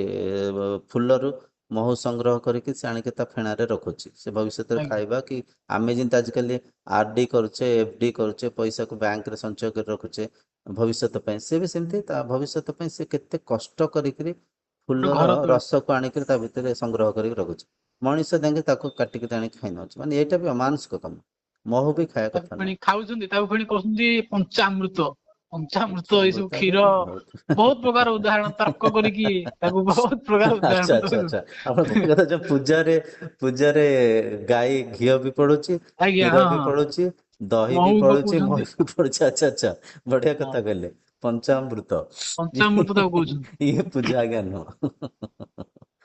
Speaker 1: ଫୁଲରୁ ମହୁ ସଂଗ୍ରହ କରିକି ସେ ଆଣିକି ତା ଫେଣାରେ ରଖୁଛି, ସେ ଭବିଷ୍ୟତରେ
Speaker 2: ଆଜ୍ଞା।
Speaker 1: ଖାଇବା କି ଆମେ ଯେମିତି ଆଜିକାଲି ଆର୍.ଡି କରୁଛେ, ଏଫ୍.ଡି କରୁଛେ, ପଇସାକୁ ବ୍ୟାଙ୍କରେ ସଞ୍ଚୟ କରି ରଖୁଛେ ଭବିଷ୍ୟତ ପାଇଁ, ସେ ବି ସେମିତି ତା ଭବିଷ୍ୟତ ପାଇଁ ସେ କେତେ କଷ୍ଟ କରିକିରି
Speaker 2: ଗୋଟେ
Speaker 1: ଫୁଲର
Speaker 2: ଘର ତିଆରି,
Speaker 1: ରସକୁ ଆଣିକିରି ତା ଭିତରେ ସଂଗ୍ରହ କରିକି ରଖୁଛି। ମଣିଷ ଯାଇକି ତାକୁ କାଟିକି ଆଣିକି ଖାଇ ନେଉଛି, ମାନେ ଏଇଟା ବି ଅମାନସିକ କାମ। ମହୁ ବି ଖାଇବା
Speaker 2: ତାକୁ
Speaker 1: କଥା
Speaker 2: ପୁଣି
Speaker 1: ନୁହଁ।
Speaker 2: ଖାଉଛନ୍ତି, ତାକୁ ପୁଣି କହୁଛନ୍ତି ପଞ୍ଚାମୃତ। ପଞ୍ଚାମୃତ, ଏଇ ସବୁ
Speaker 1: ପଞ୍ଚାମୃତରେ
Speaker 2: କ୍ଷୀର,
Speaker 1: ବହୁତ
Speaker 2: ବହୁତ ପ୍ରକାର ଉଦାହରଣ ତର୍କ କରିକି ତାକୁ ବହୁତ ପ୍ରକାର
Speaker 1: ଆଚ୍ଛା
Speaker 2: ଉଦାହରଣ
Speaker 1: ଆଚ୍ଛା ଆଚ୍ଛା,
Speaker 2: ଦଉଛନ୍ତି।
Speaker 1: ଆପଣ କହିବା କଥା ଯୋଉ ପୂଜାରେ ଗାଈ ଘିଅ ବି ପଡୁଛି,
Speaker 2: ଆଜ୍ଞା,
Speaker 1: କ୍ଷୀର
Speaker 2: ହଁ
Speaker 1: ବି
Speaker 2: ହଁ,
Speaker 1: ପଡୁଛି, ଦହି ବି
Speaker 2: ମହୁ
Speaker 1: ପଡୁଛି,
Speaker 2: ପକଉଛନ୍ତି।
Speaker 1: ମହି ବି ପଡୁଛି। ଆଚ୍ଛା ଆଚ୍ଛା, ବଢିଆ
Speaker 2: ହଁ,
Speaker 1: କଥା କହିଲେ, ପଞ୍ଚାମୃତ।
Speaker 2: ପଞ୍ଚାମୃତ ତାକୁ କହୁଛନ୍ତି।
Speaker 1: ଇଏ ପୂଜା ଆଜ୍ଞା ନୁହଁ।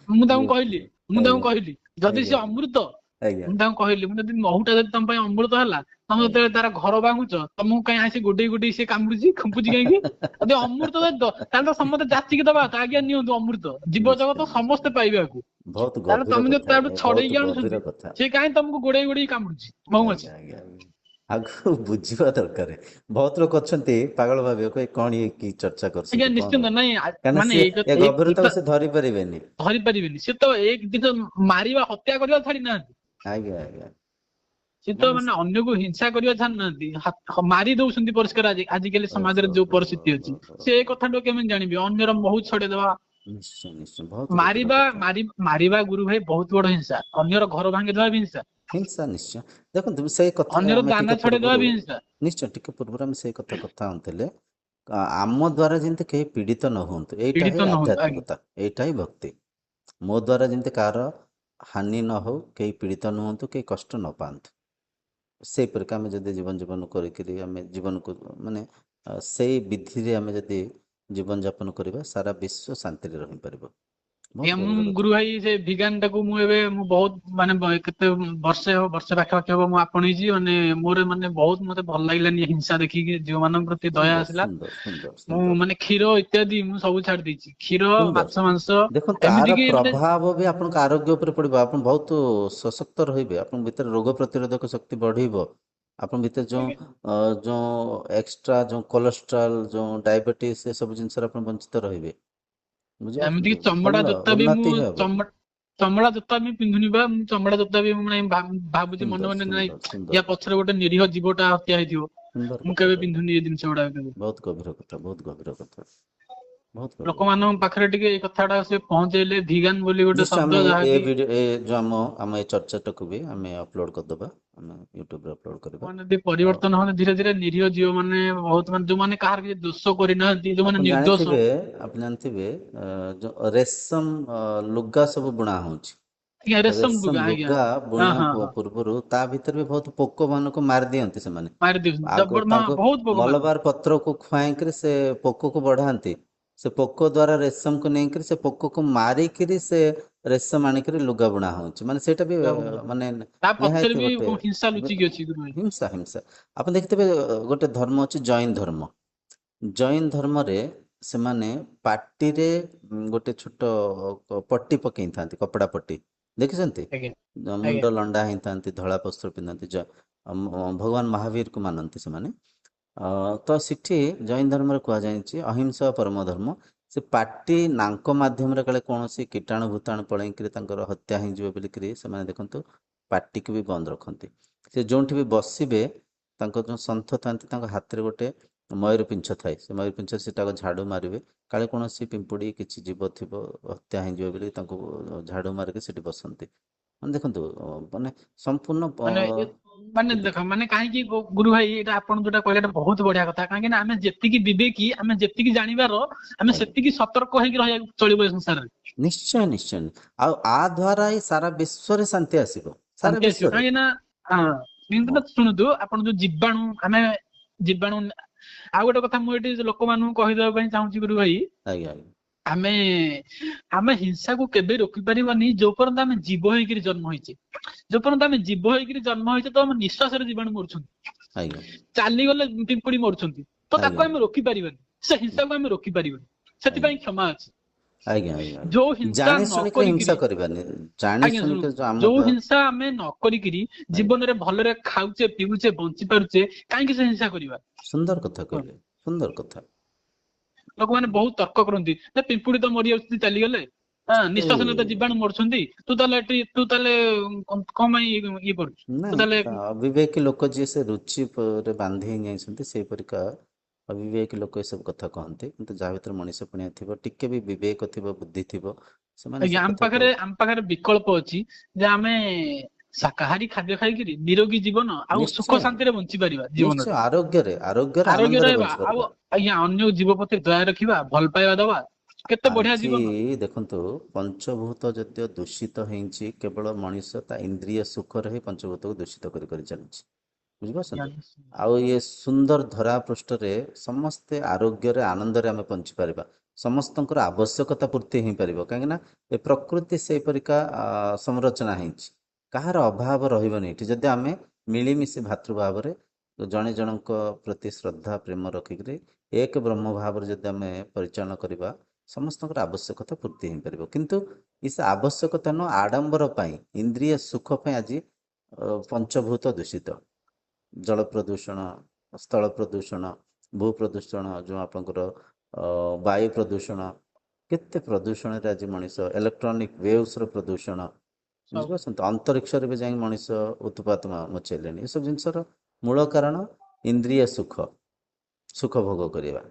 Speaker 2: ମୁଁ ତାଙ୍କୁ
Speaker 1: ଇଏ
Speaker 2: କହିଲି, ମୁଁ ତାଙ୍କୁ
Speaker 1: ଆଜ୍ଞା
Speaker 2: କହିଲି, ଯଦି ସେ
Speaker 1: ଆଜ୍ଞା
Speaker 2: ଅମୃତ,
Speaker 1: ଆଜ୍ଞା
Speaker 2: ମୁଁ ତାଙ୍କୁ କହିଲି, ମୁଁ ଯଦି ମହୁଟା ଯଦି ତମ ପାଇଁ ଅମୃତ ହେଲା, ତମେ ଯେତେବେଳେ ତାର ଘର ଭାଙ୍ଗୁଛ, ତମକୁ କାହିଁ ଆସି ଗୋଡେଇ ଗୋଡେଇ ସେ କାମୁଡୁଛି, ଖୁମ୍ପୁଛି କାହିଁକି? ଯଦି ଅମୃତ ତାହେଲେ ତ ସମସ୍ତେ ଯାଚିକି ଦବା କଥା, ଆଜ୍ଞା ନିଅନ୍ତୁ ଅମୃତ, ଜୀବ
Speaker 1: ନିଶ୍ଚୟ
Speaker 2: ଜଗତ
Speaker 1: ନିଶ୍ଚୟ,
Speaker 2: ସମସ୍ତେ ପାଇବେ ଆକୁ।
Speaker 1: ବହୁତ
Speaker 2: ତାହେଲେ
Speaker 1: ଗଭୀର
Speaker 2: ତମେ ଯଦି
Speaker 1: କଥା
Speaker 2: ତାଠୁ
Speaker 1: ଆଜ୍ଞା, ବହୁତ
Speaker 2: ଛଡେଇକି
Speaker 1: ଗଭୀର
Speaker 2: ଆଣୁଛନ୍ତି,
Speaker 1: କଥା।
Speaker 2: ସେ କାହିଁ ତମକୁ ଗୋଡେଇ ଗୋଡେଇ କାମୁଡୁଛି ମହୁମାଛି?
Speaker 1: ଆଜ୍ଞା ଆଜ୍ଞା ଆଜ୍ଞା, ଆଗକୁ ବୁଝିବା ଦରକାର। ବହୁତ ଲୋକ ଅଛନ୍ତି ପାଗଳ ଭାବିବାକୁ, କଣ ଇଏ କି ଚର୍ଚ୍ଚା
Speaker 2: ଆଜ୍ଞା
Speaker 1: କରୁଛନ୍ତି କଣ,
Speaker 2: ନିଶ୍ଚିନ୍ତ ନାଇଁ,
Speaker 1: କାହିଁକିନା
Speaker 2: ମାନେ
Speaker 1: ସିଏ ଏ
Speaker 2: ଏଇ
Speaker 1: ଗଭୀରତାକୁ ସେ ଧରି ପାରିବେନି।
Speaker 2: ଧରି ପାରିବେନି, ସେ ତ ଏକ ଦିନ ମାରିବା, ହତ୍ୟା କରିବା ଛାଡି ନାହାନ୍ତି।
Speaker 1: ଆଜ୍ଞା ଆଜ୍ଞା,
Speaker 2: ସେ ତ ମାନେ ଅନ୍ୟକୁ ହିଂସା କରିବା ଛାଡୁନାହାନ୍ତି, ମାରି ଦଉଛନ୍ତି ପରିଷ୍କାର। ଆଜିକାଲି ସମାଜରେ
Speaker 1: ଓହୋ
Speaker 2: ଯୋଉ
Speaker 1: ହୋ ହୋ
Speaker 2: ପରିସ୍ଥିତି
Speaker 1: ହୋ
Speaker 2: ଅଛି,
Speaker 1: ହୋ
Speaker 2: ସେ
Speaker 1: ହୋ।
Speaker 2: କଥାଠୁ କେମିତି ଜାଣିବେ? ଅନ୍ୟର ମହୁ ଛଡେଇଦବା,
Speaker 1: ନିଶ୍ଚୟ ନିଶ୍ଚୟ, ବହୁତ ଗଭୀର କଥା।
Speaker 2: ମାରିବା ଗୁରୁ ଭାଇ ବହୁତ ବଡ ହିଂସା। ଅନ୍ୟର ଘର ଭାଙ୍ଗିଦବା ବି ହିଂସା।
Speaker 1: ହିଂସା ନିଶ୍ଚୟ। ଦେଖନ୍ତୁ ସେଇ କଥା
Speaker 2: ଅନ୍ୟର
Speaker 1: ଆମେ
Speaker 2: ଦାନା
Speaker 1: ଟିକେ
Speaker 2: ଛଡେଇଦବା
Speaker 1: ପୂର୍ବରୁ,
Speaker 2: ବି ହିଂସା।
Speaker 1: ନିଶ୍ଚୟ ଟିକେ ପୂର୍ବରୁ ଆମେ ସେଇ କଥା ହଉଥିଲେ, ଆମ ଦ୍ୱାରା ଯେମିତି କେହି ପୀଡ଼ିତ ନ ହୁଅନ୍ତୁ, ଏଇଟା
Speaker 2: ପୀଡିତ
Speaker 1: ହିଁ
Speaker 2: ନ ହୁଅନ୍ତୁ। ଆଜ୍ଞା,
Speaker 1: ଆଧ୍ୟାତ୍ମିକତା, ଏଇଟା ହିଁ ଭକ୍ତି। ମୋ ଦ୍ୱାରା ଯେମିତି କାହାର ହାନି ନ ହଉ, କେହି ପୀଡ଼ିତ ନ ହୁଅନ୍ତୁ, କେହି କଷ୍ଟ ନ ପାଆନ୍ତୁ, ସେଇପରିକା ଆମେ ଯଦି ଜୀବନ କରିକିରି ଆମେ ଜୀବନକୁ ମାନେ ସେଇ ବିଧିରେ ଆମେ ଯଦି ଜୀବନଯାପନ କରିବା, ସାରା ବିଶ୍ୱ ଶାନ୍ତିରେ ରହିପାରିବ।
Speaker 2: ଆଜ୍ଞା
Speaker 1: ବହୁତ
Speaker 2: ମୁଁ
Speaker 1: ଗଭୀର କଥା।
Speaker 2: ଗୁରୁ ଭାଇ ସେ ଭିଗାନ ଟାକୁ ମୁଁ ଏବେ ମୁଁ ବହୁତ ମାନେ କେତେ ବର୍ଷେ ପାଖାପାଖି ହବ ମୁଁ ଆପଣେଇଛି। ମାନେ ମୋର ମାନେ ବହୁତ ମତେ ଭଲ ଲାଗିଲାନି ଏ ହିଂସା ଦେଖିକି, ଝିଅମାନଙ୍କ ପ୍ରତି ଦୟା
Speaker 1: ସୁନ୍ଦର
Speaker 2: ଆସିଲା।
Speaker 1: ସୁନ୍ଦର ସୁନ୍ଦର
Speaker 2: ମୁଁ
Speaker 1: ସୁନ୍ଦର
Speaker 2: ମାନେ କ୍ଷୀର ଇତ୍ୟାଦି ମୁଁ ସବୁ ଛାଡି ଦେଇଛି, କ୍ଷୀର
Speaker 1: ସୁନ୍ଦର।
Speaker 2: ମାଛ ମାଂସ
Speaker 1: ଦେଖନ୍ତୁ
Speaker 2: ଏମିତି
Speaker 1: ଆର
Speaker 2: କି ମାନେ
Speaker 1: ପ୍ରଭାବ ବି ଆପଣଙ୍କ ଆରୋଗ୍ୟ ଉପରେ ପଡିବ। ଆପଣ ବହୁତ ସଶକ୍ତ ରହିବେ, ଆପଣଙ୍କ ଭିତରେ ରୋଗ ପ୍ରତିରୋଧକ ଶକ୍ତି ବଢିବ। ଆପଣଙ୍କ ଭିତରେ ଯୋଉ ଏକ୍ସଟ୍ରା ଯୋଉ କୋଲେଷ୍ଟ୍ରଲ, ଯୋଉ ଡାଇବେଟିସ୍, ଏସବୁ ଜିନିଷରେ ଆପଣ ବଞ୍ଚିତ ରହିବେ।
Speaker 2: ଏମିତି କି
Speaker 1: ବୁଝିପାରୁଛନ୍ତି?
Speaker 2: ଚମଡା
Speaker 1: ଭଲ
Speaker 2: ଜୋତା ବି ମୁଁ
Speaker 1: ଉନ୍ନତି ହେବ।
Speaker 2: ଚମଡା ଜୋତା ବି ପିନ୍ଧୁନି ବା। ମୁଁ ଚମଡା ଜୋତା ବି ମୁଁ ମାନେ ଭାବୁଛି ମନେ
Speaker 1: ସୁନ୍ଦର
Speaker 2: ମନେ ନାଇଁ
Speaker 1: ସୁନ୍ଦର ସୁନ୍ଦର
Speaker 2: ୟା ପଛରେ ଗୋଟେ ନିରୀହ ଜୀବଟା ହତ୍ୟା ହେଇଥିବ।
Speaker 1: ସୁନ୍ଦର
Speaker 2: ମୁଁ
Speaker 1: କଥା
Speaker 2: କେବେ
Speaker 1: କହିଲେ।
Speaker 2: ପିନ୍ଧୁନି ଏ ଜିନିଷ ଗୁଡାକ କେବେ।
Speaker 1: ବହୁତ ଗଭୀର କଥା, ବହୁତ ଗଭୀର କଥା, ବହୁତ ଗଭୀର
Speaker 2: ଲୋକମାନଙ୍କ
Speaker 1: କଥା।
Speaker 2: ପାଖରେ ଟିକେ ଏଇ କଥାଟା ସେ ପହଞ୍ଚେଇଲେ, ଭିଗାନ ବୋଲି ଗୋଟେ
Speaker 1: ନିଶ୍ଚୟ ଆମେ
Speaker 2: ଶବ୍ଦ
Speaker 1: ଏ
Speaker 2: ଯାହାକି
Speaker 1: ଭିଡିଓ ଯୋଉ ଆମ ଏ ଚର୍ଚ୍ଚାଟାକୁ ବି ଆମେ ଅପଲୋଡ କରିଦବା, ଆମେ ୟୁଟ୍ୟୁବରେ ଅପଲୋଡ କରିବା।
Speaker 2: ମାନେ ଯଦି
Speaker 1: ଆଉ
Speaker 2: ପରିବର୍ତ୍ତନ ହୁଅନ୍ତେ ଧୀରେ ଧୀରେ, ନିରୀହ ଜୀବ ମାନେ ବହୁତ ମାନେ ଯୋଉମାନେ କାହାର କିଛି ଦୋଷ କରିନାହାନ୍ତି, ଯୋଉମାନେ
Speaker 1: ଆପଣ
Speaker 2: ନିର୍ଦ୍ଦୋଷ।
Speaker 1: ଜାଣିଥିବେ ଆପଣ ଜାଣିଥିବେ ଯୋଉ ରେଶମ ଲୁଗା ସବୁ ବୁଣା ହଉଛି।
Speaker 2: ଆଜ୍ଞା
Speaker 1: ରେଶମ
Speaker 2: ଆଜ୍ଞା
Speaker 1: ଲୁଗା
Speaker 2: ହଁ
Speaker 1: ବୁଣିବା
Speaker 2: ହଁ ହଁ
Speaker 1: ପୂର୍ବରୁ ତା ଭିତରେ ବି ବହୁତ ପୋକ ମାନଙ୍କୁ ମାରି ଦିଅନ୍ତି ସେମାନେ।
Speaker 2: ମାରି ଦଉଛନ୍ତି
Speaker 1: ଆଗ ତାଙ୍କୁ
Speaker 2: ବହୁତ ପୋକ ମାରନ୍ତି।
Speaker 1: ମଲବାର ପତ୍ରକୁ ଖୁଆଇକିରି ସେ ପୋକକୁ ବଢାନ୍ତି। ସେ ପୋକ ଦ୍ଵାରା ରେଶମକୁ ନେଇକରି ସେ ପୋକକୁ ମାରିକିରି ସେ ରେଶମ ଆଣିକିରି ଲୁଗା ବୁଣା ହଉଛି। ମାନେ ସେଇଟା ବି ମାନେ
Speaker 2: ତା ପଛରେ
Speaker 1: ନିହାତି
Speaker 2: ବି
Speaker 1: ଗୋଟେ
Speaker 2: ହିଂସା ଲୁଚିକି ଅଛି ଗୁରୁ ଭାଇ।
Speaker 1: ହିଂସା ହିଂସା। ଆପଣ ଦେଖିଥିବେ ଗୋଟେ ଧର୍ମ ଅଛି ଜୈନ ଧର୍ମ। ଜୈନ ଧର୍ମରେ ସେମାନେ ପାଟିରେ ଗୋଟେ ଛୋଟ ପଟି ପକେଇଥାନ୍ତି, କପଡା ପଟି ଦେଖିଛନ୍ତି?
Speaker 2: ଆଜ୍ଞା ଆଜ୍ଞା
Speaker 1: ମୁଣ୍ଡ ଲଣ୍ଡା ହେଇଥାନ୍ତି, ଧଳା ବସ୍ତ୍ର ପିନ୍ଧନ୍ତି, ଭଗବାନ ମହାବୀରକୁ ମାନନ୍ତି ସେମାନେ। ତ ସେଠି ଜୈନ ଧର୍ମରେ କୁହାଯାଇଛି ଅହିଂସା ପରମ ଧର୍ମ। ସେ ପାଟି ନାଙ୍କ ମାଧ୍ୟମରେ କାଳେ କୌଣସି କୀଟାଣୁ ଭୂତାଣୁ ପଳେଇକିରି ତାଙ୍କର ହତ୍ୟା ହେଇଯିବ ବୋଲିକିରି ସେମାନେ ଦେଖନ୍ତୁ ପାଟିକୁ ବି ବନ୍ଦ ରଖନ୍ତି। ସେ ଯୋଉଠି ବି ବସିବେ ତାଙ୍କ ଯୋଉ ସନ୍ଥ ଥାନ୍ତି ତାଙ୍କ ହାତରେ ଗୋଟେ ମୟୂର ପିଞ୍ଛ ଥାଏ, ସେ ମୟୂର ପିଞ୍ଛରେ ସେଟାକୁ ଝାଡୁ ମାରିବେ। କାଳେ କୌଣସି ପିମ୍ପୁଡି କିଛି ଜୀବ ଥିବ ହତ୍ୟା ହେଇଯିବ ବୋଲି ତାଙ୍କୁ ଝାଡୁ ମାରିକି ସେଠି ବସନ୍ତି। ମାନେ ଦେଖନ୍ତୁ ମାନେ ସମ୍ପୂର୍ଣ୍ଣ
Speaker 2: ମାନେ ମାନେ ଦେଖ ମାନେ କାହିଁକି ଗୁରୁ ଭାଇ ଏଇଟା ଆପଣ ଯୋଉଟା କହିଲେ ଏଟା ବହୁତ ବଢିଆ କଥା। କାହିଁକି ନା ଆମେ ଯେତିକି ବିବେକି, ଆମେ ଯେତିକି ଜାଣିବାର, ଆମେ
Speaker 1: ଆଜ୍ଞା
Speaker 2: ସେତିକି ସତର୍କ ହେଇକି ରହିବାକୁ ଚଳିବ ଏ ସଂସାରରେ।
Speaker 1: ନିଶ୍ଚୟ ନିଶ୍ଚୟ। ଆଉ ଆ ଦ୍ୱାରା ହିଁ ସାରା ବିଶ୍ୱରେ ଶାନ୍ତି ଆସିବ। ସାରା
Speaker 2: ଶାନ୍ତି ଆସିବ।
Speaker 1: ବିଶ୍ୱରେ।
Speaker 2: କାହିଁକି ନା
Speaker 1: ହଁ
Speaker 2: ଶୁଣନ୍ତୁ ଆପଣ ଯୋଉ ଜୀବାଣୁ ଆଉ ଗୋଟେ କଥା ମୁଁ ଏଠି ଲୋକମାନଙ୍କୁ କହିଦବା ପାଇଁ ଚାହୁଁଛି ଗୁରୁ ଭାଇ।
Speaker 1: ଆଜ୍ଞା ଆଜ୍ଞା।
Speaker 2: ଆମେ ଆମେ ହିଂସାକୁ କେବେ ରୋକି ପାରିବାନି ଯୋଉ ପର୍ଯ୍ୟନ୍ତ ଆମେ ଜୀବ ହେଇକିରି ଜନ୍ମ ହେଇଛେ। ଯୋଉ ପର୍ଯ୍ୟନ୍ତ ଆମେ ଜୀବ ହେଇକିରି ଜନ୍ମ ହେଇଛେ, ତ ଆମ ନିଃଶ୍ୱାସରେ ଜୀବାଣୁ ମରୁଛନ୍ତି।
Speaker 1: ଆଜ୍ଞା
Speaker 2: ଚାଲିଗଲେ ପିମ୍ପୁଡି ମରୁଛନ୍ତି। ତ
Speaker 1: ଆଜ୍ଞା
Speaker 2: ତାକୁ ଆମେ ରୋକି ପାରିବାନି, ସେ ହିଂସାକୁ ଆମେ ରୋକି ପାରିବାନି।
Speaker 1: ଆଜ୍ଞା
Speaker 2: ସେଥିପାଇଁ କ୍ଷମା ଅଛି।
Speaker 1: ଆଜ୍ଞା ଆଜ୍ଞା
Speaker 2: ଯୋଉ
Speaker 1: ଆଜ୍ଞା।
Speaker 2: ହିଂସା
Speaker 1: ଜାଣି
Speaker 2: ନ
Speaker 1: ଶୁଣିକିରି ହିଂସା
Speaker 2: କରିକିରି
Speaker 1: କରିବାନି। ଜାଣି
Speaker 2: ଆଜ୍ଞା
Speaker 1: ଶୁଣିକି
Speaker 2: ଶୁଣନ୍ତୁ,
Speaker 1: ଆମ
Speaker 2: ଯୋଉ
Speaker 1: ଦ୍ୱାରା
Speaker 2: ହିଂସା ଆମେ ନ କରିକିରି
Speaker 1: ଆଜ୍ଞା
Speaker 2: ଜୀବନରେ ଭଲରେ ଖାଉଛେ, ପିଉଛେ, ବଞ୍ଚି ପାରୁଛେ, କାହିଁକି ସେ ହିଂସା କରିବା?
Speaker 1: ସୁନ୍ଦର କଥା କହିଲେ, ସୁନ୍ଦର କଥା।
Speaker 2: ଲୋକମାନେ ବହୁତ ତର୍କ କରନ୍ତି, ପିମ୍ପୁଡି ତ ମରିଯାଉଛନ୍ତି ଚାଲିଗଲେ। ନିଃଶ୍ୱାସ ନେଇ ତ
Speaker 1: ଏ
Speaker 2: ଜୀବାଣୁ ମରୁଛନ୍ତି। ତୁ ତାହେଲେ କଣ ପାଇଁ ଇଏ କରୁଛୁ? ତୁ
Speaker 1: ନାଇଁ
Speaker 2: ତାହେଲେ
Speaker 1: ଅବିବେକୀ ଲୋକ ଯିଏ ସେ ରୁଚି ଉପରେ ବାନ୍ଧି ହେଇ ଯାଇଛନ୍ତି ସେଇପରିକା ଅବିବେକୀ ଲୋକ ଏସବୁ କଥା କହନ୍ତି। କିନ୍ତୁ ଯାହା ଭିତରେ ମଣିଷ ପୁଣିଆ ଥିବ, ଟିକେ ବି ବିବେକ ଥିବ, ବୁଦ୍ଧି ଥିବ, ସେମାନେ
Speaker 2: ଆଜ୍ଞା
Speaker 1: ଏସବୁ କଥାକୁ
Speaker 2: ଆମ ପାଖରେ ବିକଳ୍ପ ଅଛି ଯେ ଆମେ ଶାକାହାରୀ ଖାଦ୍ୟ ଖାଇକିରି ନିରୋଗୀ ଜୀବନ ଆଉ
Speaker 1: ନିଶ୍ଚୟ
Speaker 2: ସୁଖ ଶାନ୍ତିରେ ବଞ୍ଚି ପାରିବା
Speaker 1: ନିଶ୍ଚୟ
Speaker 2: ଜୀବନରେ।
Speaker 1: ଆରୋଗ୍ୟରେ
Speaker 2: ଆରୋଗ୍ୟ
Speaker 1: ଆନନ୍ଦରେ
Speaker 2: ରହିବା,
Speaker 1: ବଞ୍ଚି
Speaker 2: ଆଉ
Speaker 1: ପାରିବା।
Speaker 2: ଆଜ୍ଞା ଅନ୍ୟ ଜୀବ ପ୍ରତି ଦୟା ରଖିବା, ଭଲ ପାଇବା ଦବା, କେତେ ବଢିଆ
Speaker 1: ଆଜି
Speaker 2: ଜୀବନ।
Speaker 1: ଦେଖନ୍ତୁ ପଞ୍ଚଭୂତ ଯଦିଓ ଦୂଷିତ ହେଇଛି, କେବଳ ମଣିଷ ତା ଇନ୍ଦ୍ରିୟ ସୁଖରେ ହିଁ ପଞ୍ଚଭୂତକୁ ଦୂଷିତ କରି କରି ଚାଲିଛି। ବୁଝିପାରୁଛନ୍ତି? ଆଉ ଇଏ ସୁନ୍ଦର ଧରା ପୃଷ୍ଠରେ ସମସ୍ତେ ଆରୋଗ୍ୟରେ ଆନନ୍ଦରେ ଆମେ ବଞ୍ଚିପାରିବା। ସମସ୍ତଙ୍କର ଆବଶ୍ୟକତା ପୂର୍ତ୍ତି ହେଇପାରିବ। କାହିଁକିନା ଏ ପ୍ରକୃତି ସେଇପରିକା ସଂରଚନା ହେଇଛି। କାହାର ଅଭାବ ରହିବନି ଏଠି, ଯଦି ଆମେ ମିଳିମିଶି ଭାତୃଭାବରେ ଜଣେ ଜଣଙ୍କ ପ୍ରତି ଶ୍ରଦ୍ଧା ପ୍ରେମ ରଖିକିରି ଏକ ବ୍ରହ୍ମ ଭାବରେ ଯଦି ଆମେ ପରିଚାଳନା କରିବା, ସମସ୍ତଙ୍କର ଆବଶ୍ୟକତା ପୂର୍ତ୍ତି ହେଇପାରିବ। କିନ୍ତୁ ସେ ଆବଶ୍ୟକତା ନୁହଁ, ଆଡମ୍ବର ପାଇଁ, ଇନ୍ଦ୍ରିୟ ସୁଖ ପାଇଁ ଆଜି ପଞ୍ଚଭୂତ ଦୂଷିତ। ଜଳ ପ୍ରଦୂଷଣ, ସ୍ଥଳ ପ୍ରଦୂଷଣ, ଭୂ ପ୍ରଦୂଷଣ, ଯୋଉ ଆପଣଙ୍କର ବାୟୁ ପ୍ରଦୂଷଣ, କେତେ ପ୍ରଦୂଷଣରେ ଆଜି ମଣିଷ, ଇଲେକ୍ଟ୍ରୋନିକ ୱେଭ୍ସର ପ୍ରଦୂଷଣ,
Speaker 2: ସବୁ
Speaker 1: ବୁଝିପାରୁଛନ୍ତି? ଅନ୍ତରିକ୍ଷରେ ବି ଯାଇ ମଣିଷ ଉତ୍ପାତ ମଚେଇଲେଣି। ଏସବୁ ଜିନିଷର ମୂଳ କାରଣ ଇନ୍ଦ୍ରିୟ ସୁଖ, ସୁଖ ଭୋଗ କରିବା,